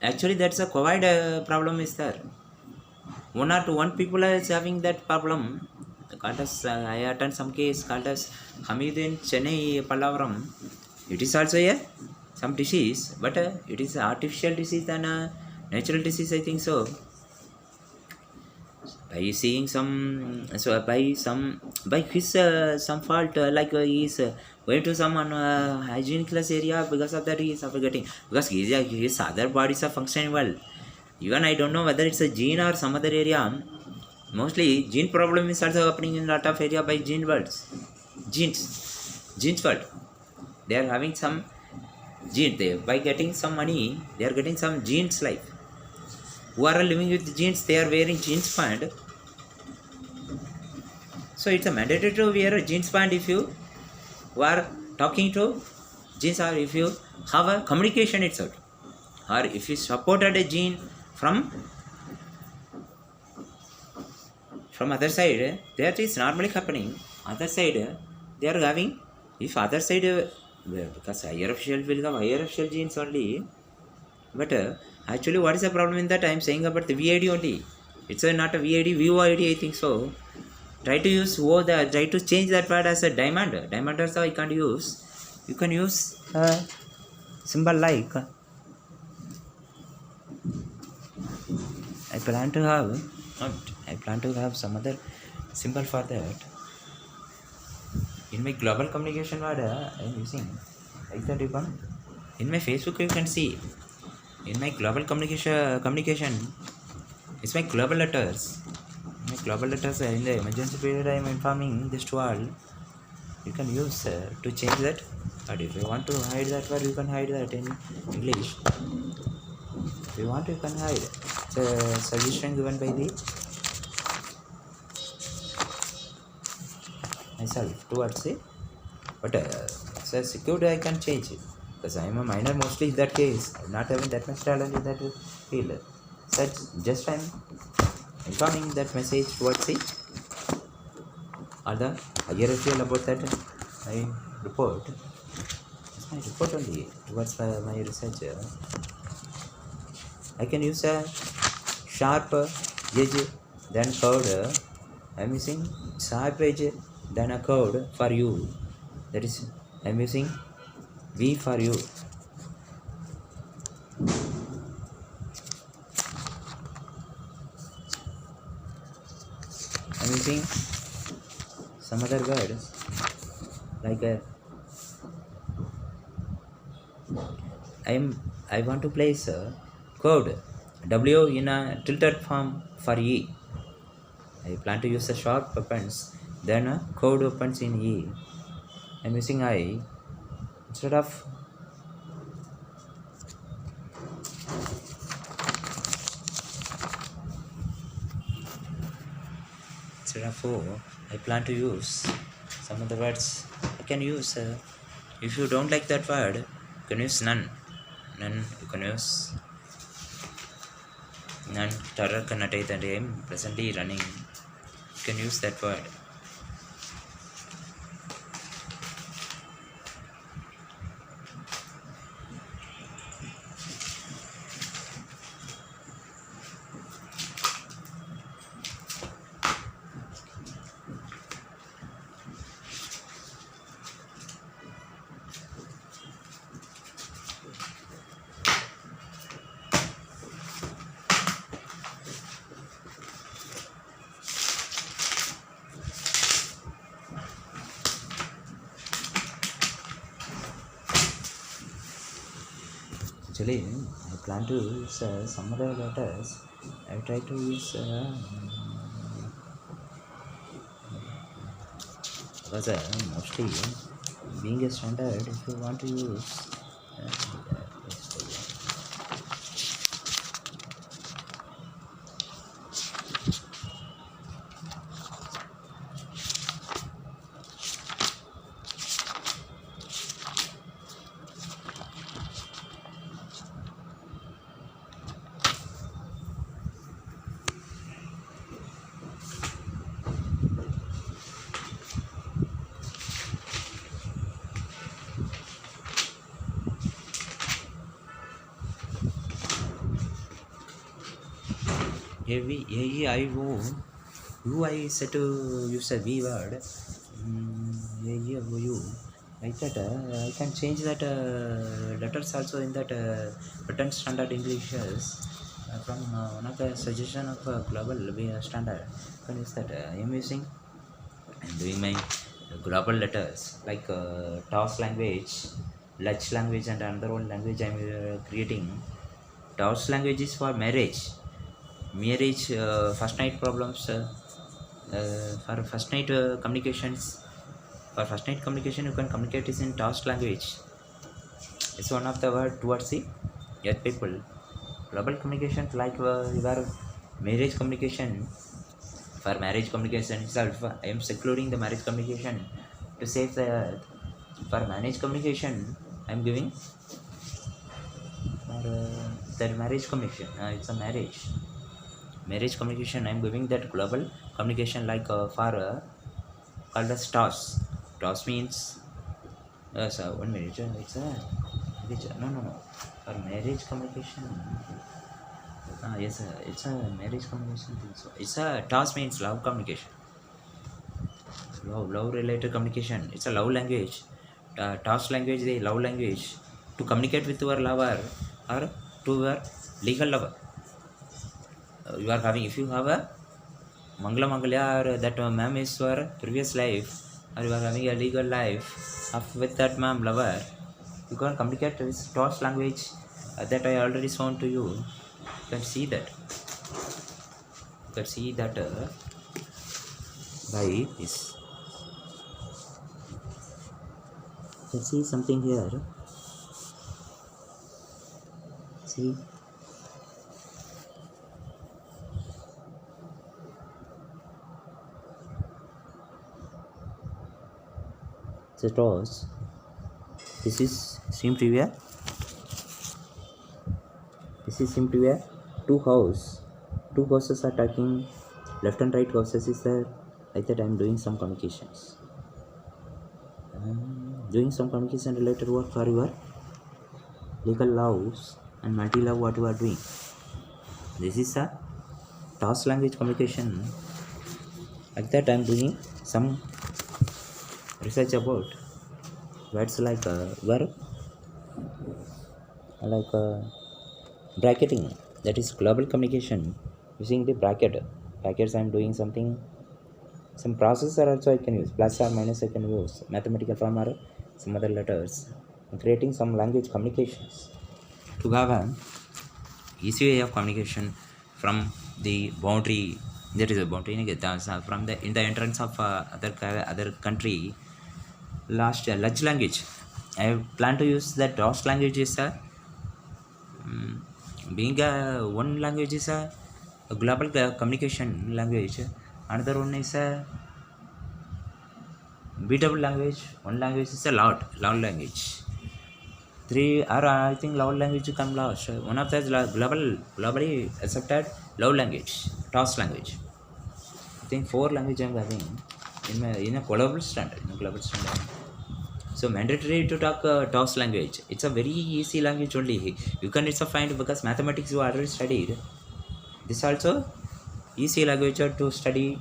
Actually, that's a COVID problem is there. One people is having that problem. Called as, I attend some case called as Hamid in Chennai, Pallavaram. It is also some disease, but it is artificial disease than a natural disease, I think so. By seeing some, by his some fault, like he is going to some hygienic area, because of that he is forgetting. Because his other bodies are functioning well. Even I don't know whether it's a gene or some other area. Mostly gene problem is also happening in a lot of area by genes fault. They are having some gene there. By getting some money, they are getting some genes life. Who are living with genes, they are wearing jeans pant. So it's a mandatory to wear a jeans pant if you are talking to jeans, or if you have a communication itself, or if you supported a gene from other side, that is normally happening. Other side, they are having, if other side, because higher official will have higher official genes only. But actually, what is the problem in that? I am saying about the VID only. It's not a VID, VOID, I think so. Try to use O there. Try to change that word as a diamond. Diamond also I can't use. You can use a symbol like. I plan to have some other symbol for that. In my global communication word, I am using like that. You can. In my Facebook, you can see. In my global communication, it's my global letters. My global letters in the emergency period, I am informing this to all. You can use to change that. But if you want to hide that word, you can hide that in English. If you want, you can hide. It's a suggestion given by the myself towards it. But so secured, I can change it. Because I am a minor mostly in that case. I'm not having that much talent in that field. Such just I'm informing that message towards it or the hierarchical about that my report. It's my report only towards my researcher. I can use a sharp edge then curved. I'm using sharp edge then a curved for you. That is, I'm using V for you. I'm using some other words like I want to place code W in a tilted form for E. I plan to use the sharp weapons, then code weapons in E. I'm using I instead of O. I plan to use some of the words. I can use if you don't like that word, you can use none. None. You can use none. Terror Kanate that I am presently running. You can use that word. Actually, I plan to use some other letters. I try to use because mostly being a standard, if you want to use I said to use a V word. Like that, I can change that letters also in that written standard English from one of the suggestion of global standard. Can use that. I'm doing my global letters like TOS language, Dutch language, and another one language I'm creating. TOS language is for marriage. First night problems for first night communications. For first night communication, you can communicate is in task language. It's one of the word towards the young people. Global communication like your marriage communication. For marriage communication itself, I am secluding the marriage communication to save the earth. For marriage communication, I am giving for that marriage communication. It's a marriage communication. I am giving that global communication like for called as TOS. TOS means so 1 minute. It's a no. For marriage communication. Yes, it's a marriage communication thing. So it's a TOS means love communication. Love related communication. It's a love language. TOS language, the love language to communicate with your lover or to your legal lover. You are having, if you have a Mangala Mangalya or that ma'am is your previous life, or you are having a legal life with that ma'am lover, you can communicate with TOS language that I already shown to you. You can see that. You can see that by this. You can see something here. See. The TOS. This is seem to be a 2 house. two houses are talking, left and right houses is there. Like that I'm doing some communications. Doing some communication related work for your legal laws and multi-law what you are doing. This is a task language communication. Like that I'm doing some research about words like verb, like bracketing, that is global communication using the brackets. I'm doing something, some processor also I can use, plus or minus I can use, mathematical form or some other letters. I'm creating some language communications to have an easy way of communication from the boundary. There is a boundary from the in the entrance of other country. Last Dutch language I plan to use that Dutch language is being one language is a global communication language. Another one is a beatable language. One language is a loud language. Three are I think loud language come last. One of that globally accepted loud language, task language. I think four language I'm having in a global standard. So mandatory to talk task language. It's a very easy language only. You can also find because mathematics you already studied. This also easy language to study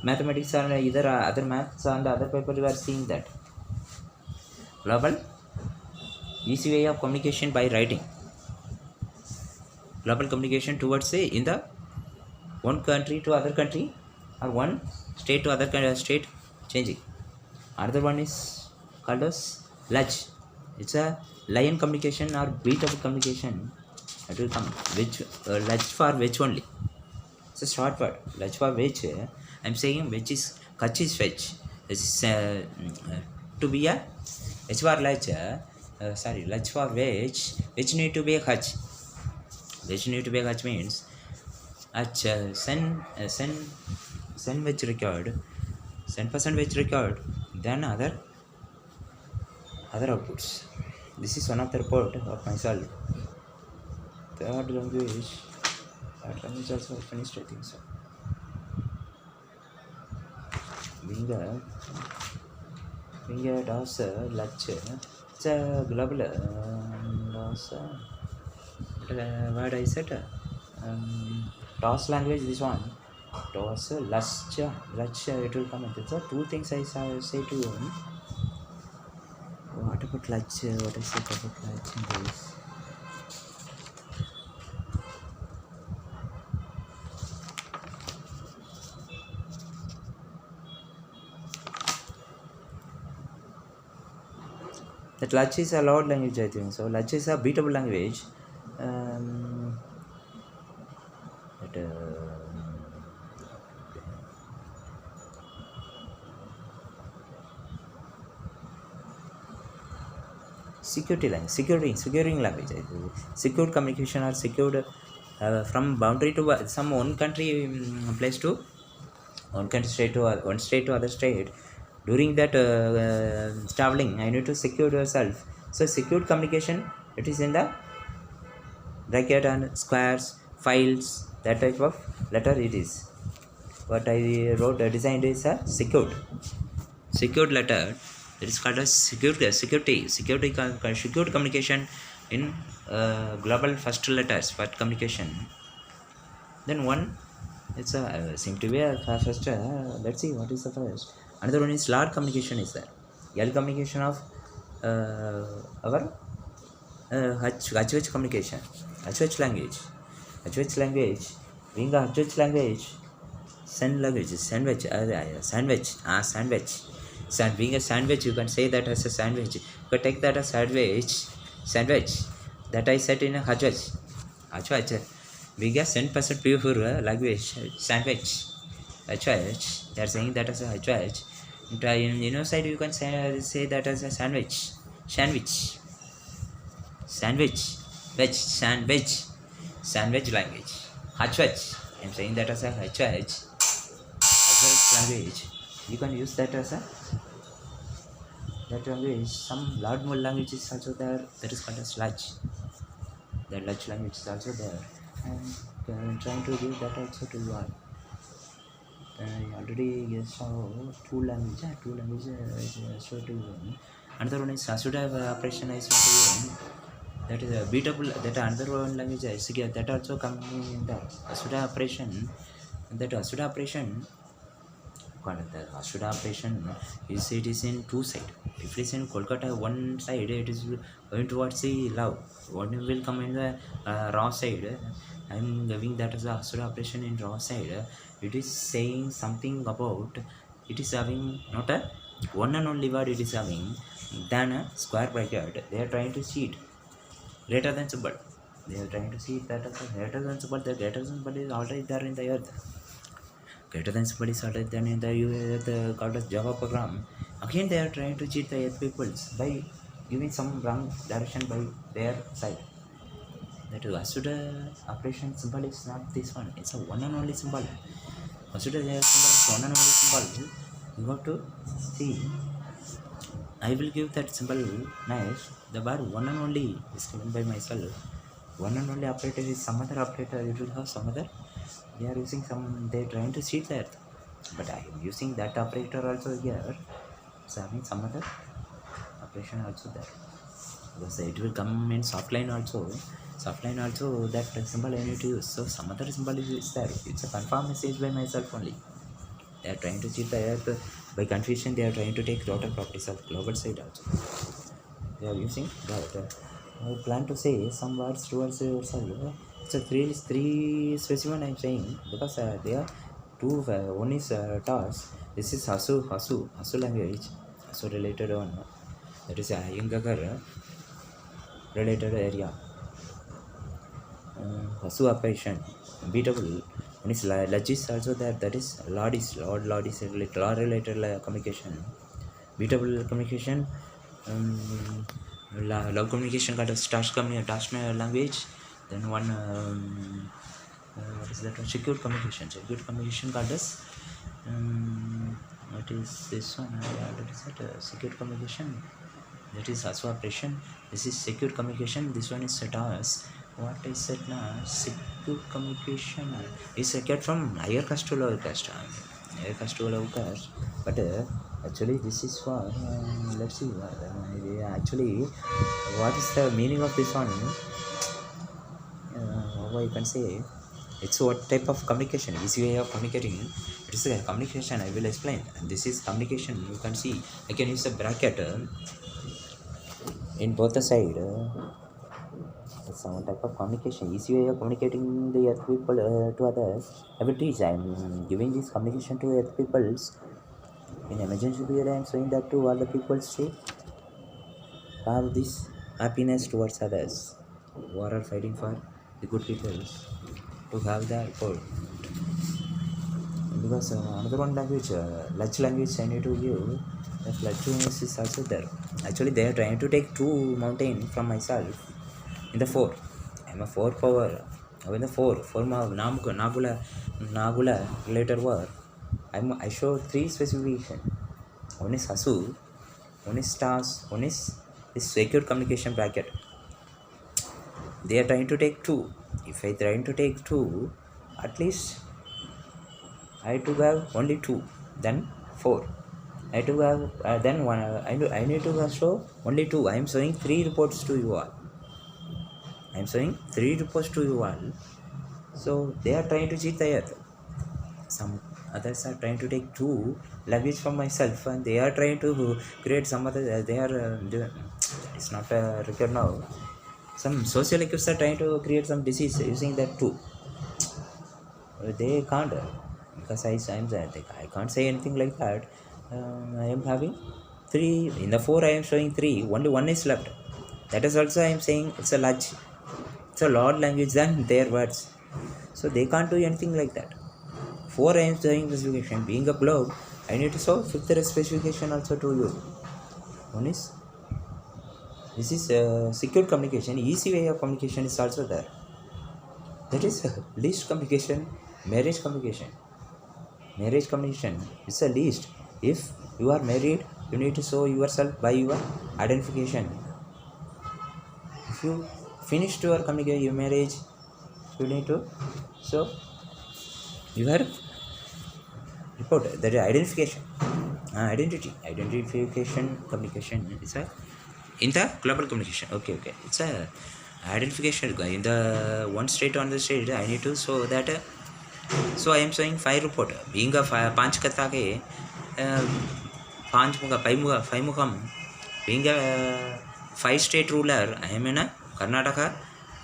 mathematics or either other maths and other paper you are seeing that. Global easy way of communication by writing. Global communication towards say in the one country to other country or one state to other state changing. Another one is called as lunch. It's a lion communication or beat of communication. It will come which lunch for which only. It's a short word. Lunch for which I'm saying which is kach is fetch. It's to be a H for lunch. Sorry, lunch for which need to be a kach. Which need to be a kach means send which record, send percent which record, then other outputs. This is one of the report of myself. Third language, that language also finished I think so. Being a DOS lecture, it's a global DOS. What I said, DOS language. This one, DOS lecture. It will come. It's two things I say to you. What about lecture? What I said about lecture is. That Lach is a loud language, I think. So Lach is a beatable language. Securing language. Secured communication or secured from boundary to some one country place to one state to other state. During that traveling, I need to secure yourself. So secured communication, it is in the bracket and squares, files, that type of letter it is. What I wrote designed is a secured letter. It is called as security communication in global first letters for communication. Then one, it's a seem to be a first. Let's see what is the first. Another one is LAR communication is there. L communication of our HH communication, HH language, being a HH language, sandwich, being a sandwich, you can say that as a sandwich. You can take that as sandwich. That I said in a HH. Being a 10% pure language, sandwich. HH, they are saying that as a HH. In side you can say that as a sandwich, sandwich language. HH, I'm saying that as a HH language. You can use that as a that language. Some large more language is also there. That is called as Lach. The Lach language is also there. And trying to give that also to you all. I already saw two language. Two language show to you. Another one is Asuda operation I saw to you. That is a beatable. That another one language is that also coming in the Asuda operation. That Asuda operation. The Asuda operation is it is in two side. If it is in Kolkata one side, it is going towards the love. One will come in the raw side. I am giving that as a Asuda operation in raw side. It is saying something about it is having not a one and only word it is having than a square bracket. They are trying to see it greater than symbol. They are trying to see that as a greater than symbol. The greater than symbol is already there in the earth. Greater than somebody started then in the called as Java program. Again they are trying to cheat the earth peoples by giving some wrong direction by their side. That Asuda operation symbol is not this one. It's a one and only symbol. Asuda symbol is one and only symbol. You got to see. I will give that symbol nice. The word one and only is given by myself. One and only operator is some other operator. It will have some other. They are using some. They are trying to cheat the earth. But I am using that operator also here. So having some other operation also there. Because it will come in softline also. Softline also that symbol I need to use. So some other symbol is there. It's a confirm message by myself only. They are trying to cheat the earth. By confusion they are trying to take total properties of global side also. They are using that. I plan to say some words towards yourself. So three specimen I am saying because they are two. One is task. This is Hasu language. Hasu related one. That is Yungagar related area. Hasu operation. Beatable. One is Logis also there. That is Lord is related communication. Beatable communication. Love communication called as task language. Then one what is that? Secure communication. Secure communication called as what is this one? What is that? Secure communication. That is ASU operation. This is secure communication. This one is task. What is it now? Secure communication is secured from higher caste to lower caste. Higher caste to lower caste. But actually this is for let's see. Actually, what is the meaning of this one? How I can say it's what type of communication, easy way of communicating. It is a communication. I will explain. And this is communication. You can see I can use a bracket in both the side. It's some type of communication, easy way of communicating the earth people to others. I will teach. I am giving this communication to earth peoples. In emergency period, I am saying that to all the peoples to have this happiness towards others who are fighting for the good people to have the report. Because another one language, Lach language I need to give. That Lach language is also there. Actually, they are trying to take two mountain from myself in the 4. I am a 4 power. In the 4 Nagula related word. I show 3 specification. One is Hasu, one is stars, one is this secure communication bracket. They are trying to take 2. If I trying to take 2, at least I to have only 2, then 4. I to have then 1. I need to show only 2. I am showing 3 reports to you all. I am showing 3 reports to you all. So they are trying to cheat the earth. Some others are trying to take 2 language from myself, and they are trying to create some other. They are it's not a record now. Some social activists are trying to create some disease using that 2. They can't because I can't say anything like that. I am having 3 in the 4. I am showing 3. Only 1 is left. That is also I am saying it's a large. It's a lot language than their words. So they can't do anything like that. 4 I am showing specification. Being a globe, I need to show 5th specification also to you. One is this is secure communication. Easy way of communication is also there. That is least communication, marriage communication. Marriage communication is a least. If you are married, you need to show yourself by your identification. If you finished your communication, your marriage, you need to So your report that identification, identification communication is a in the global communication. Okay, it's a identification in the one state on the state. I need to show that. So I am showing five report being a panch kata ke panch muga five mugam being a five state ruler. I am in a Karnataka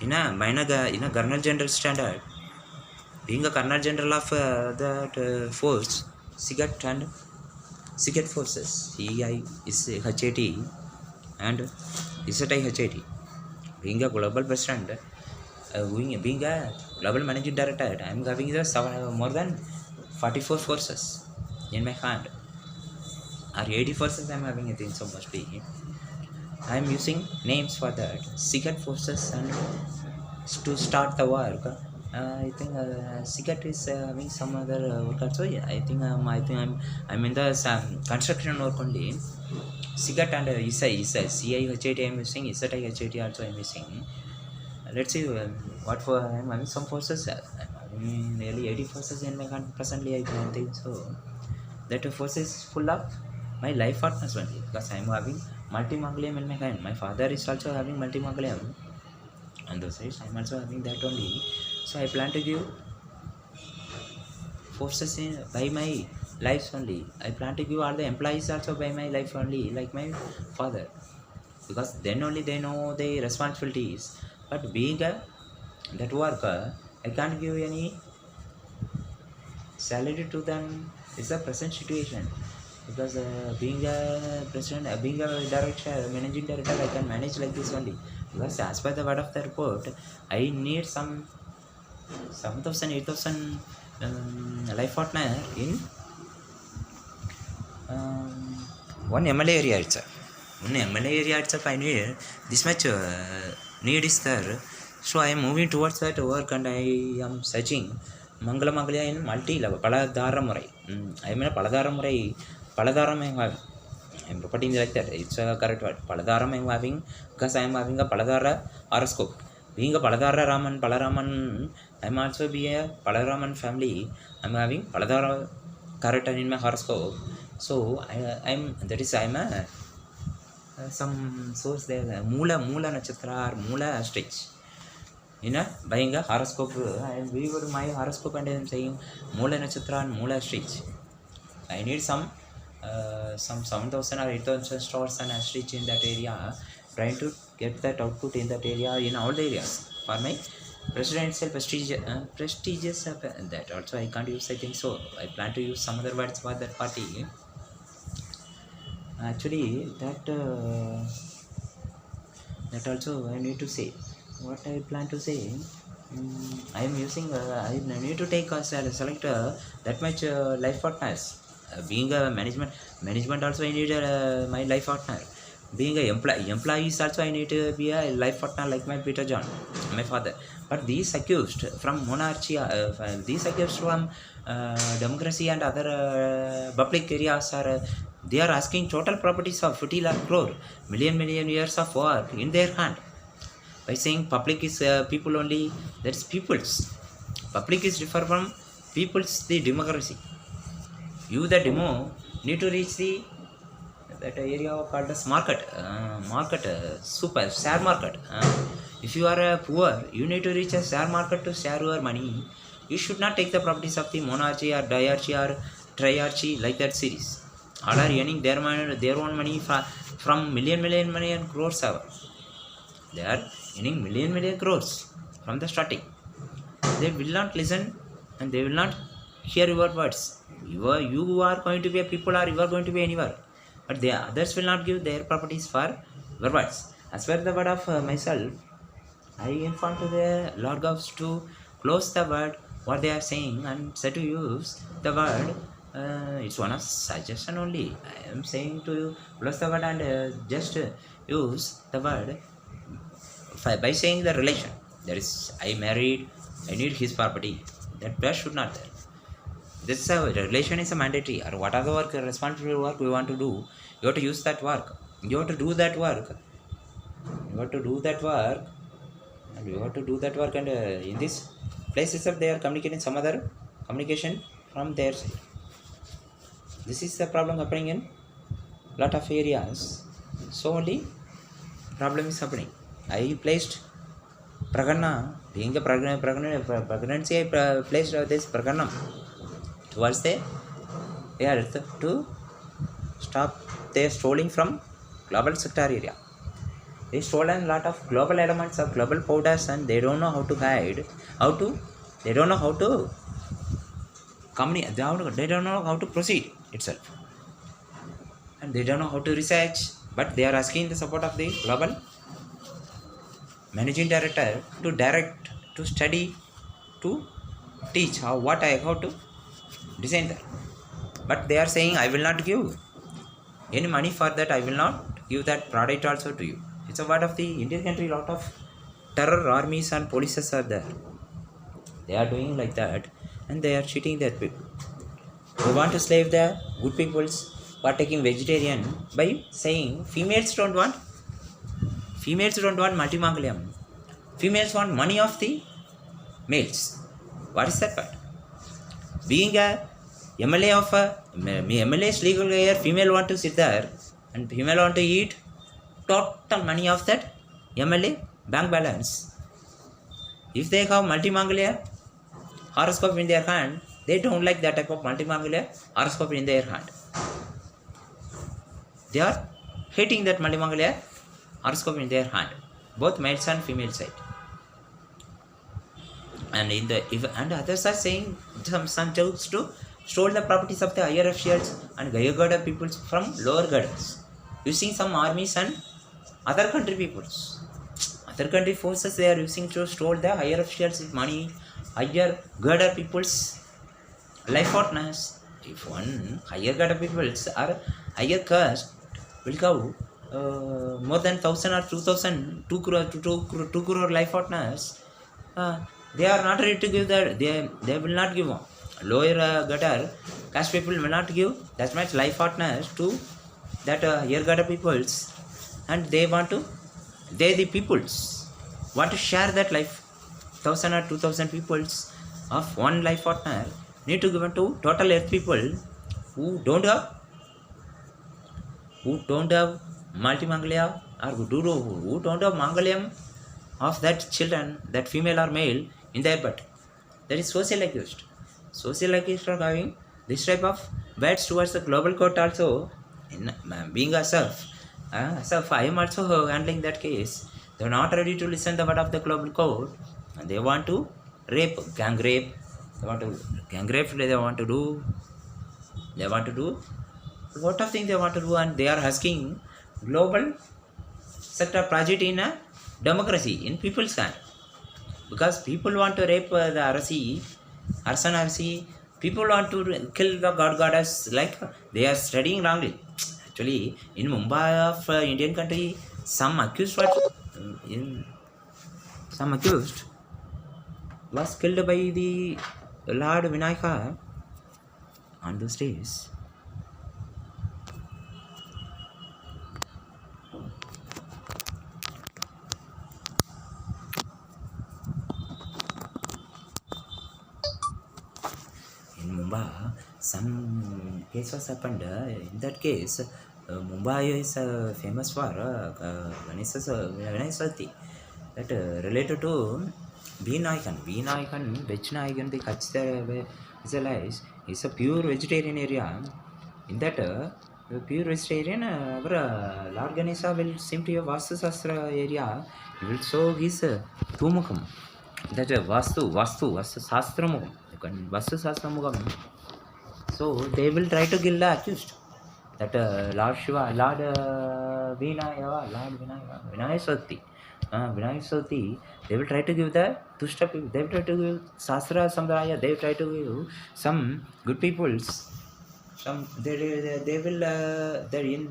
in a in a Governor General standard. Being a Colonel General of that force, SIGAT and SIGAT forces, CEI is HAT and ISATI HAT. Being a global president, being a global managing director, I am having the more than 44 forces in my hand. Or 80 forces I am having it in so much be. I am using names for that. SIGAT forces and to start the work. I think Sigat is having some other work also. Yeah, I think I'm in the construction work only. Sigat and Isai CIHAT I'm using. Isai HAT also I'm using. Let's see what for I'm having some forces. I'm having nearly 80 forces in my hand presently. I think so. That force is full of my life partners only because I'm having multi-mangalium in my hand. My father is also having multi-mangalium. On those sides I'm also having that only, so I plan to give forces in by my life only. I plan to give all the employees also by my life only, like my father, because then only they know the responsibilities. But being a that worker, I can't give any salary to them. It's a present situation because being a president, being a director, managing director, I can manage like this only. Because as per the word of the report, I need some 7,000, 8,000 life partner in one MLA area itself. One MLA area itself, I need this much need is there. So I am moving towards that work and I am searching Mangala Mangalia in multi level Paladara Murai. I mean a Paladara Murai, Paladaram I am putting like that. It's a correct word. Paladaram I am having because I am having a Paladara horoscope. Being a Paladara Raman, Palaraman, I am also be a Palaraman family. I am having Paladara character in my horoscope. So I am that is I am a some source there. Mula Nachatra or Mula stitch. You know, buying a horoscope. I am we got my horoscope and I am saying Mula Nachatra and Mula stitch. I need some 7,000 or 8,000 stores and a stitch in that area, trying to get that output in that area in all the areas for my presidential prestigious that also I can't use, I think so. I plan to use some other words for that party. Actually, that also I need to say. What I plan to say, I am using. I need to take select that much life partners. Being a management also I need my life partner. Being a employees also I need to be a life partner like my Peter John, my father. But these accused from monarchy, these accused from democracy and other public areas are. They are asking total properties of 50 lakh crore, million years of work in their hand. By saying public is people only, that's people's. Public is different from people's the democracy. You the demo need to reach the that area called as market, super share market. If you are poor, you need to reach a share market to share your money. You should not take the properties of the monarchy or diarchy or triarchy like that series. All are earning their own money from million money and crores ever. They are earning million crores from the starting. They will not listen and they will not hear your words. You are going to be a people or you are going to be anywhere. But the others will not give their properties for your words. As per the word of myself, I inform to the Lord Gods to close the word what they are saying and say to use the word. It's one of suggestion only. I am saying to you close the word and just use the word by saying the relation. That is, I married, I need his property. That word should not there. This is a relation is a mandatory or whatever work responsible work we want to do, you have to use that work. You have to do that work. You have to do that work and you have to do that work and in this place itself they are communicating some other communication from their side. This is the problem happening in lot of areas. So only problem is happening. I placed praganna, being a pregnancy, I placed this praganam towards the earth to stop their strolling from global sector area. They stolen a lot of global elements of global powders and they don't know how to hide, they don't know how to communicate, they don't know how to proceed itself, and they don't know how to research, but they are asking the support of the global managing director to direct, to study, to teach how to design that. But they are saying I will not give any money for that, I will not give that product also to you. It's a word of the Indian country. Lot of terror armies and polices are there. They are doing like that, and they are cheating their people. They want to slave the good peoples who are taking vegetarian by saying females don't want multimangalium. Females want money of the males. What is that part? Being a MLA of a MLA's legal here, female want to sit there and female want to eat total money of that MLA bank balance. If they have multimangalia horoscope in their hand, they don't like that type of multimangalia horoscope in their hand. They are hating that multimangalia horoscope in their hand, both males and female side. And in the and others are saying some jokes to stole the properties of the higher officials and higher Gada peoples from lower Gadas, using some armies and other country peoples. Other country forces they are using to stole the higher officials with money, higher Gada peoples life partners. If one higher Gada peoples are higher caste will go more than 1,000 or 2,000, 2 crore life partners, they are not ready to give that. They will not give lower gutter caste people will not give that much life partners to that higher gutter peoples, and they the peoples want to share that life. 1,000 or 2,000 peoples of one life partner need to give to total earth people who don't have multimangalia or who don't have mangalium of that children, that female or male in their butt. That is social accused. Social accused are having this type of words towards the global court also. In being a self, I am also handling that case. They are not ready to listen the word of the global court, and they want to gang rape. They want to gang rape. They want to do lot of things they want to do, and they are asking global sector project in a democracy in people's hand, because people want to rape the Arsan Arsi. People want to kill the goddess, like they are studying wrongly. Actually, in Mumbai of Indian country, some accused was killed by the Lord Vinayaka on those days. In Mumbai, some case was happened. In that case, Mumbai is famous for Ganesha that related to Vivaaga. Vijnayagan, the Kachta visualize is a pure vegetarian area. In that pure vegetarian, our Lord Ganesha will simply a Vastu Sastra area. He will show his Tumukam. That Vastu Sastra Mugam. Vastu Sastra Mugam. So they will try to kill the accused. That Lord Shiva, Lord Vinaya Sati, they will try to give the Tushta people, they will try to give Sastra Sambraya, they will try to give some good peoples, some they will there in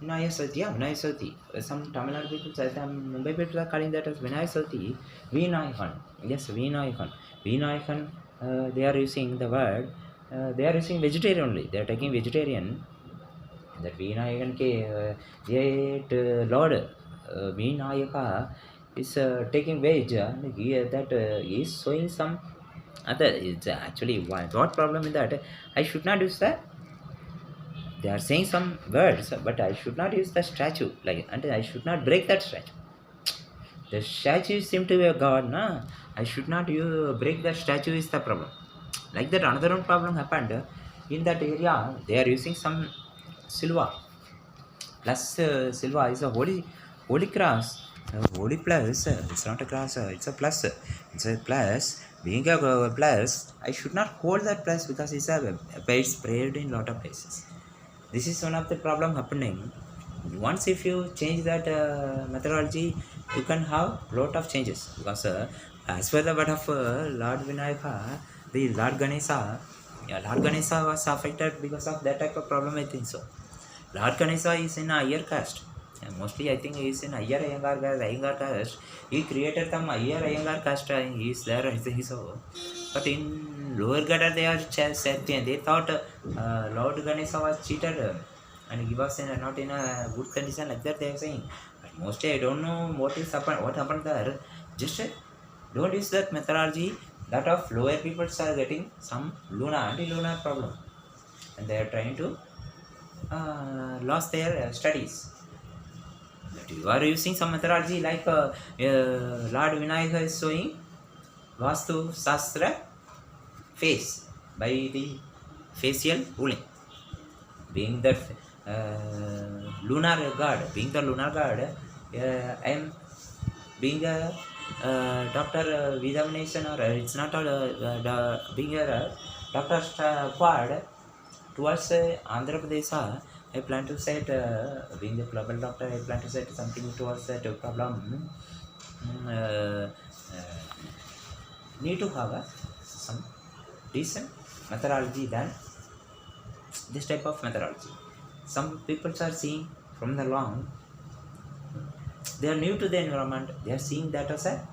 Vinaya Sati. Some Tamil Nadu people, some Mumbai people are calling that as Vinaya Sati. Vinayakan, yes, Vinayakan. They are using the word. They are using vegetarian only. They are taking vegetarian. That Vinayakan ke Lord Vinayaka is taking weight, and that is showing some other. It's actually why what problem in that? I should not use that. They are saying some words, but I should not use the statue. Like, and I should not break that statue. The statue seem to be a god, na? I should not break the statue is the problem. Like that, another one problem happened in that area. They are using some silver. Plus, silver is a holy cross. Holy plus, it's not a cross, it's a plus. It's a plus. Being a plus, I should not hold that plus because it's sprayed in lot of places. This is one of the problem happening. Once if you change that methodology, you can have lot of changes because as per the word of Lord Vinayaka, the Lord Ganesha, yeah, Lord Ganesha was affected because of that type of problem. I think so. Lord Ganesha is in a higher caste. And mostly, I think he is in higher Iyengar caste. He created some higher Iyengar caste. He is there. I think so. But in lower Gada, they are said they thought Lord Ganesha was cheated and he was not in a good condition like that. They are saying. But mostly, I don't know what is happened. What happened there? Just don't use that methodology. That of lower people are getting some anti-lunar problem, and they are trying to lost their studies. But you are using some methodology like Lord Vinayaka is showing Vastu Shastra face by the facial ruling. Being the lunar god, I am being a Dr. Vivaaga or it's not being a Dr. Quad towards Andhra Pradesh. I plan to set, being a global doctor, I plan to set something towards that problem. Need to have some decent methodology than this type of methodology. Some people are seeing from the long, they are new to the environment, they are seeing that as a,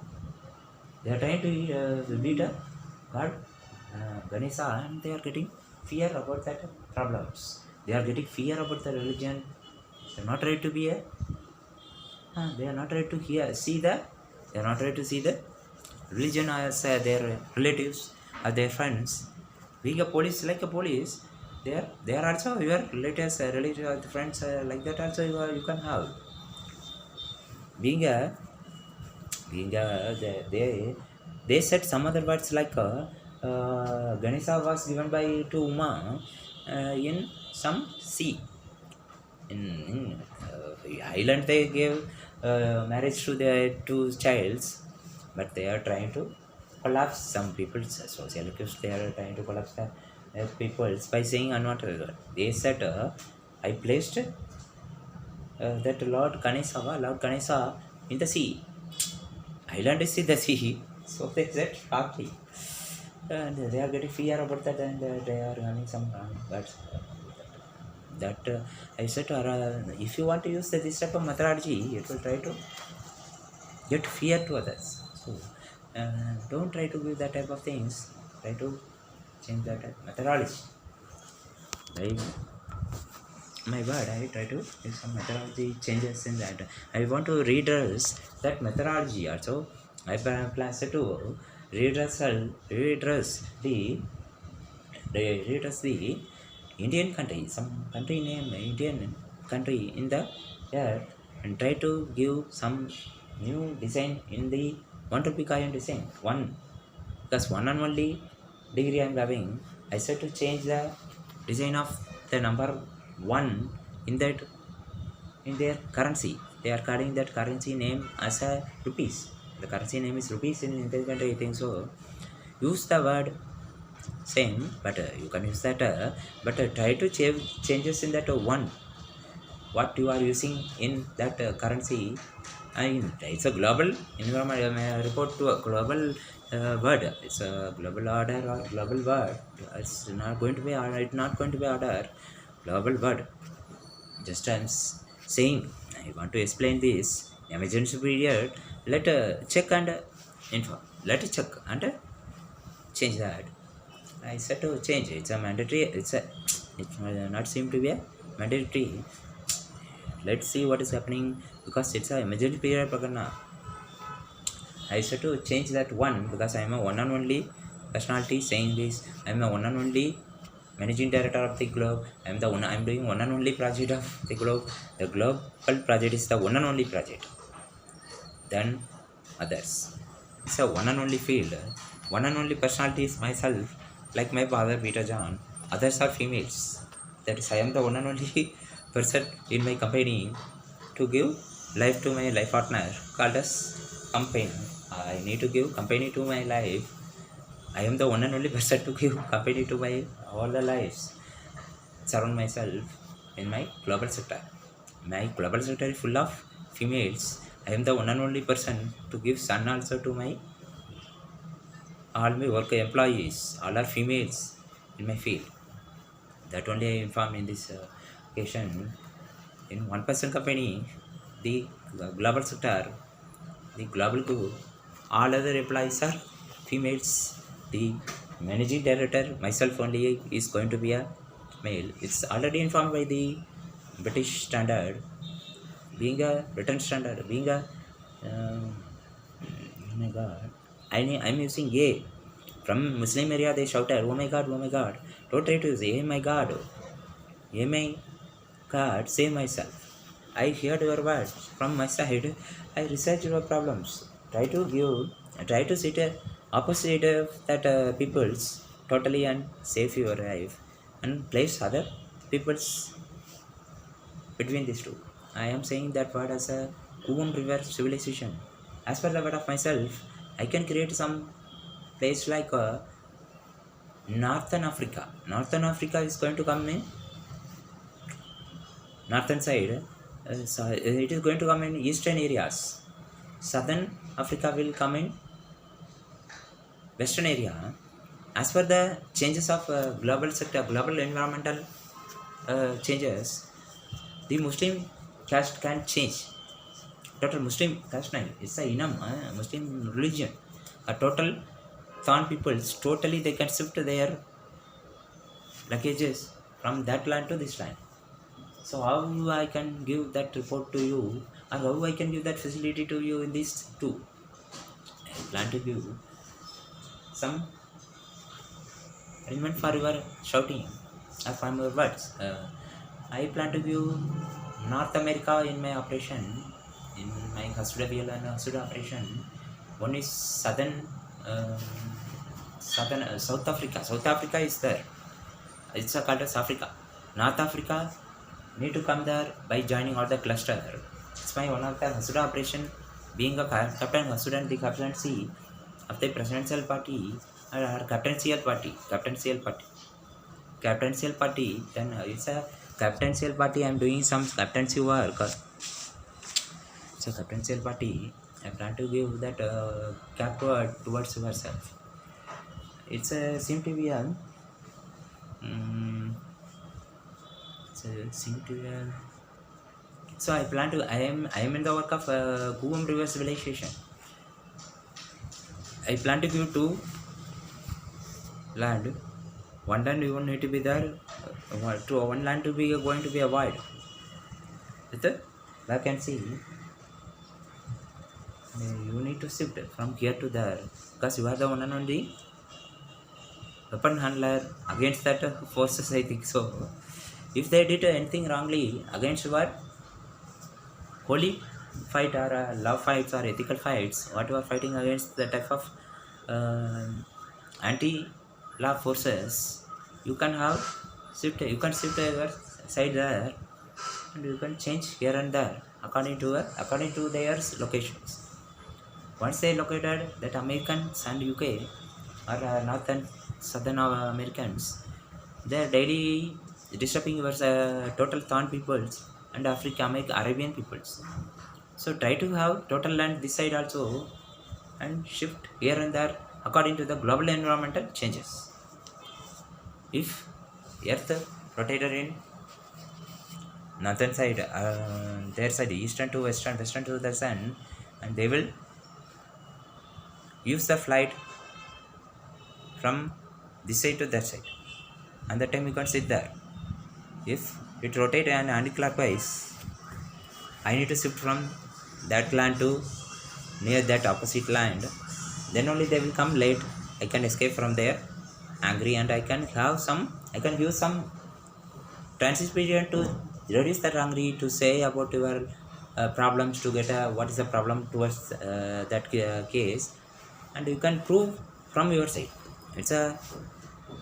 they are trying to beat a God, Ganesha, and they are getting fear about that problems. They are getting fear about the religion. They are not ready to be a. They are not ready to see the. They are not ready to see the religion as their relatives or their friends. Being a police, like a police, they are also your relatives, relatives or friends like that. Also, you can have. Being a they said some other words like Ganesha was given by to Uma in some sea. In island they gave marriage to their two childs, but they are trying to collapse some people. Sociologists they are trying to collapse the people by saying unwanted word. They said I placed that Lord Ganesha in the sea. Island is in the sea, so they said sharply. And they are getting fear about that, and they are running some words. That I said to her, if you want to use this type of methodology, it will try to get fear to others. So don't try to give that type of things. Try to change that methodology. Like my word, I try to use some methodology changes in that. I want to redress that methodology also. I plan to redress the Indian country, some country name Indian country in the earth, and try to give some new design in the 1 rupee coin design. One, because one and only degree I am having, I said to change the design of the number one in that in their currency. They are calling that currency name as a rupees. The currency name is rupees in Indian country, I think so. Use the word same, but you can use that, but try to changes in that one what you are using in that currency. It's a global environment. Report to a global word. It's a global order or global word. It's not going to be order. It's not going to be order. Global word. Just I'm saying. I want to explain this emergency period. Let check and info. Let check and change that. I said to change. It's a mandatory. It's not seem to be a mandatory. Let's see what is happening because it's a emergency period. Prakarna. I used to change that one because I am a one and only personality saying this. I am a one and only managing director of the globe. I am doing one and only project of the globe. The global project is the one and only project than others. It's a one and only field. One and only personality is myself, like my father Peter John. Others are females. That is, I am the one and only person in my company to give life to my life partner called as company. I need to give company to my life. I am the one and only person to give company to my all the lives. Surround myself in my global sector. My global sector is full of females. I am the one and only person to give son also to my all my work employees. All are females in my field. That only I inform in this occasion. In one person company, the global sector, the global group, all other employees are females. The managing director, myself only, is going to be a male. It's already informed by the British standard, being a Britain standard, being a oh my god, I'm using A. From Muslim area, they shouted, oh my god, don't try to use oh my god, oh my god, save myself. I heard your words from my side. I research your problems. Try to sit opposite of that people's totally and save your life and place other people's between these two. I am saying that word as a Kuvum River civilization. As per the word of myself, I can create some place like Northern Africa. Northern Africa is going to come in northern side. It is going to come in eastern areas. Southern Africa will come in western area. As per the changes of global sector, global environmental changes, the Muslim caste can change. Total Muslim caste name. It's a Inam, Muslim religion. A total Than peoples, totally they can shift their luggages from that land to this land. So how I can give that report to you, or how I can give that facility to you in these two? I plan to give some arrangement for your shouting or from your words. I plan to give North America in my operation, in my Hasudavial and Hasuda operation. One is South Africa. South Africa is there. It's called as Africa. North Africa need to come there by joining all the cluster. It's my one of the Hasuda operation. Being a captain Hasuda and the captaincy of the presidential party or captaincy party. Then it's a captaincy party. I'm doing some captaincy work. It's a captaincy party. I plan to give that cap towards yourself. It's a seem to be a so I plan to I am in the work of Kuvum River civilization. I plan to give two land. One land you need to be there. One land to be going to be avoid. With the vacancy, you need to shift from here to there because you are the one and only weapon handler against that forces. I think so. If they did anything wrongly against what holy fight or love fights or ethical fights, what you are fighting against the type of anti-love forces, you can have shift. You can shift your side there, and you can change here and there according to their locations. Once they located that Americans and UK or North and Southern Americans, they are daily disturbing your total Thorn peoples and Arabian peoples. So try to have total land this side also and shift here and there according to the global environmental changes. If Earth rotated in northern side, their side, eastern to western, western to the sun, and they will use the flight from this side to that side, and that time you can sit there. If it rotate anti-clockwise, I need to shift from that land to near that opposite land, then only they will come late. I can escape from there angry, and I can use some transit period to reduce that angry, to say about your problems, to get a what is the problem towards that case, and you can prove from your side. It's a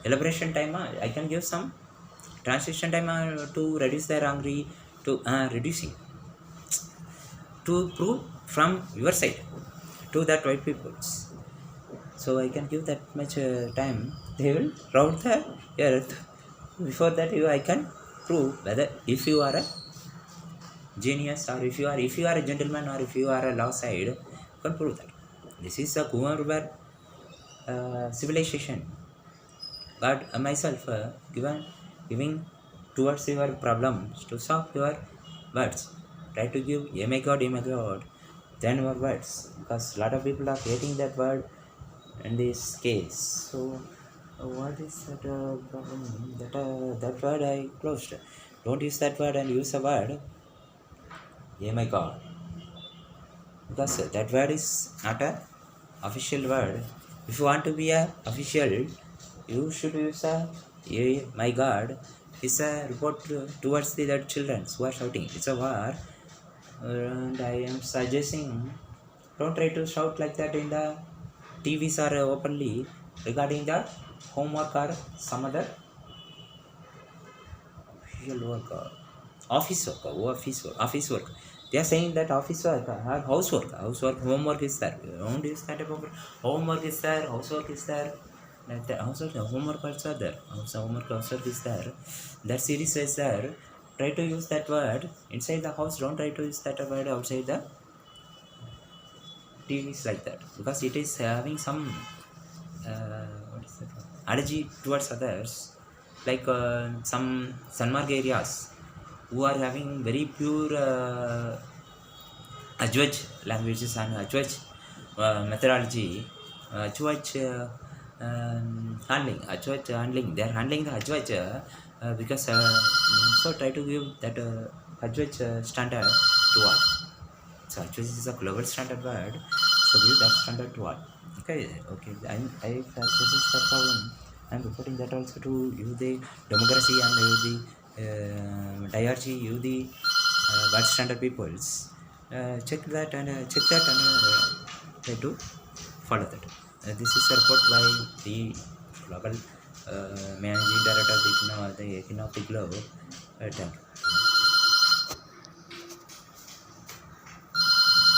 elaboration time. I can give some transition time to reduce their angry, to reducing, to prove from your side to that white peoples. So I can give that much time. They will round the earth. Before that, I can prove whether if you are a genius, or if you are a gentleman, or if you are a law side, you can prove that. This is a Kumar civilization. God myself giving towards your problems to solve your words. Try to give ye may God, then your words, because a lot of people are hating that word in this case. So what is that problem? That word I closed. Don't use that word and use a word ye my God, because that word is not a official word. If you want to be a official, you should use a my God is a report towards the that children who are shouting. It's a war, and I am suggesting don't try to shout like that in the TVs or openly regarding the homework or some other official work or office work. They are saying that office work or housework, homework is there. Don't use that type of homework is there, housework is there. Like the housework, homework also there. Also, homework housework is there. That series is there. Try to use that word inside the house. Don't try to use that word outside the TVs like that, because it is having some what is that word? Allergy towards others, like some Sanmarg areas who are having very pure Ajwaj languages and Ajwaj methodology, Ajwaj handling. They are handling the Ajwaj because so try to give that Ajwaj standard to all. So Ajwaj is a global standard word, so give that standard to all. Okay. I suggest that problem. I'm reporting that also to you the democracy, and you the diarchy, you the world standard peoples. Check that and try to follow that. This is a report by the global managing director of the Economic Globe. Thank you.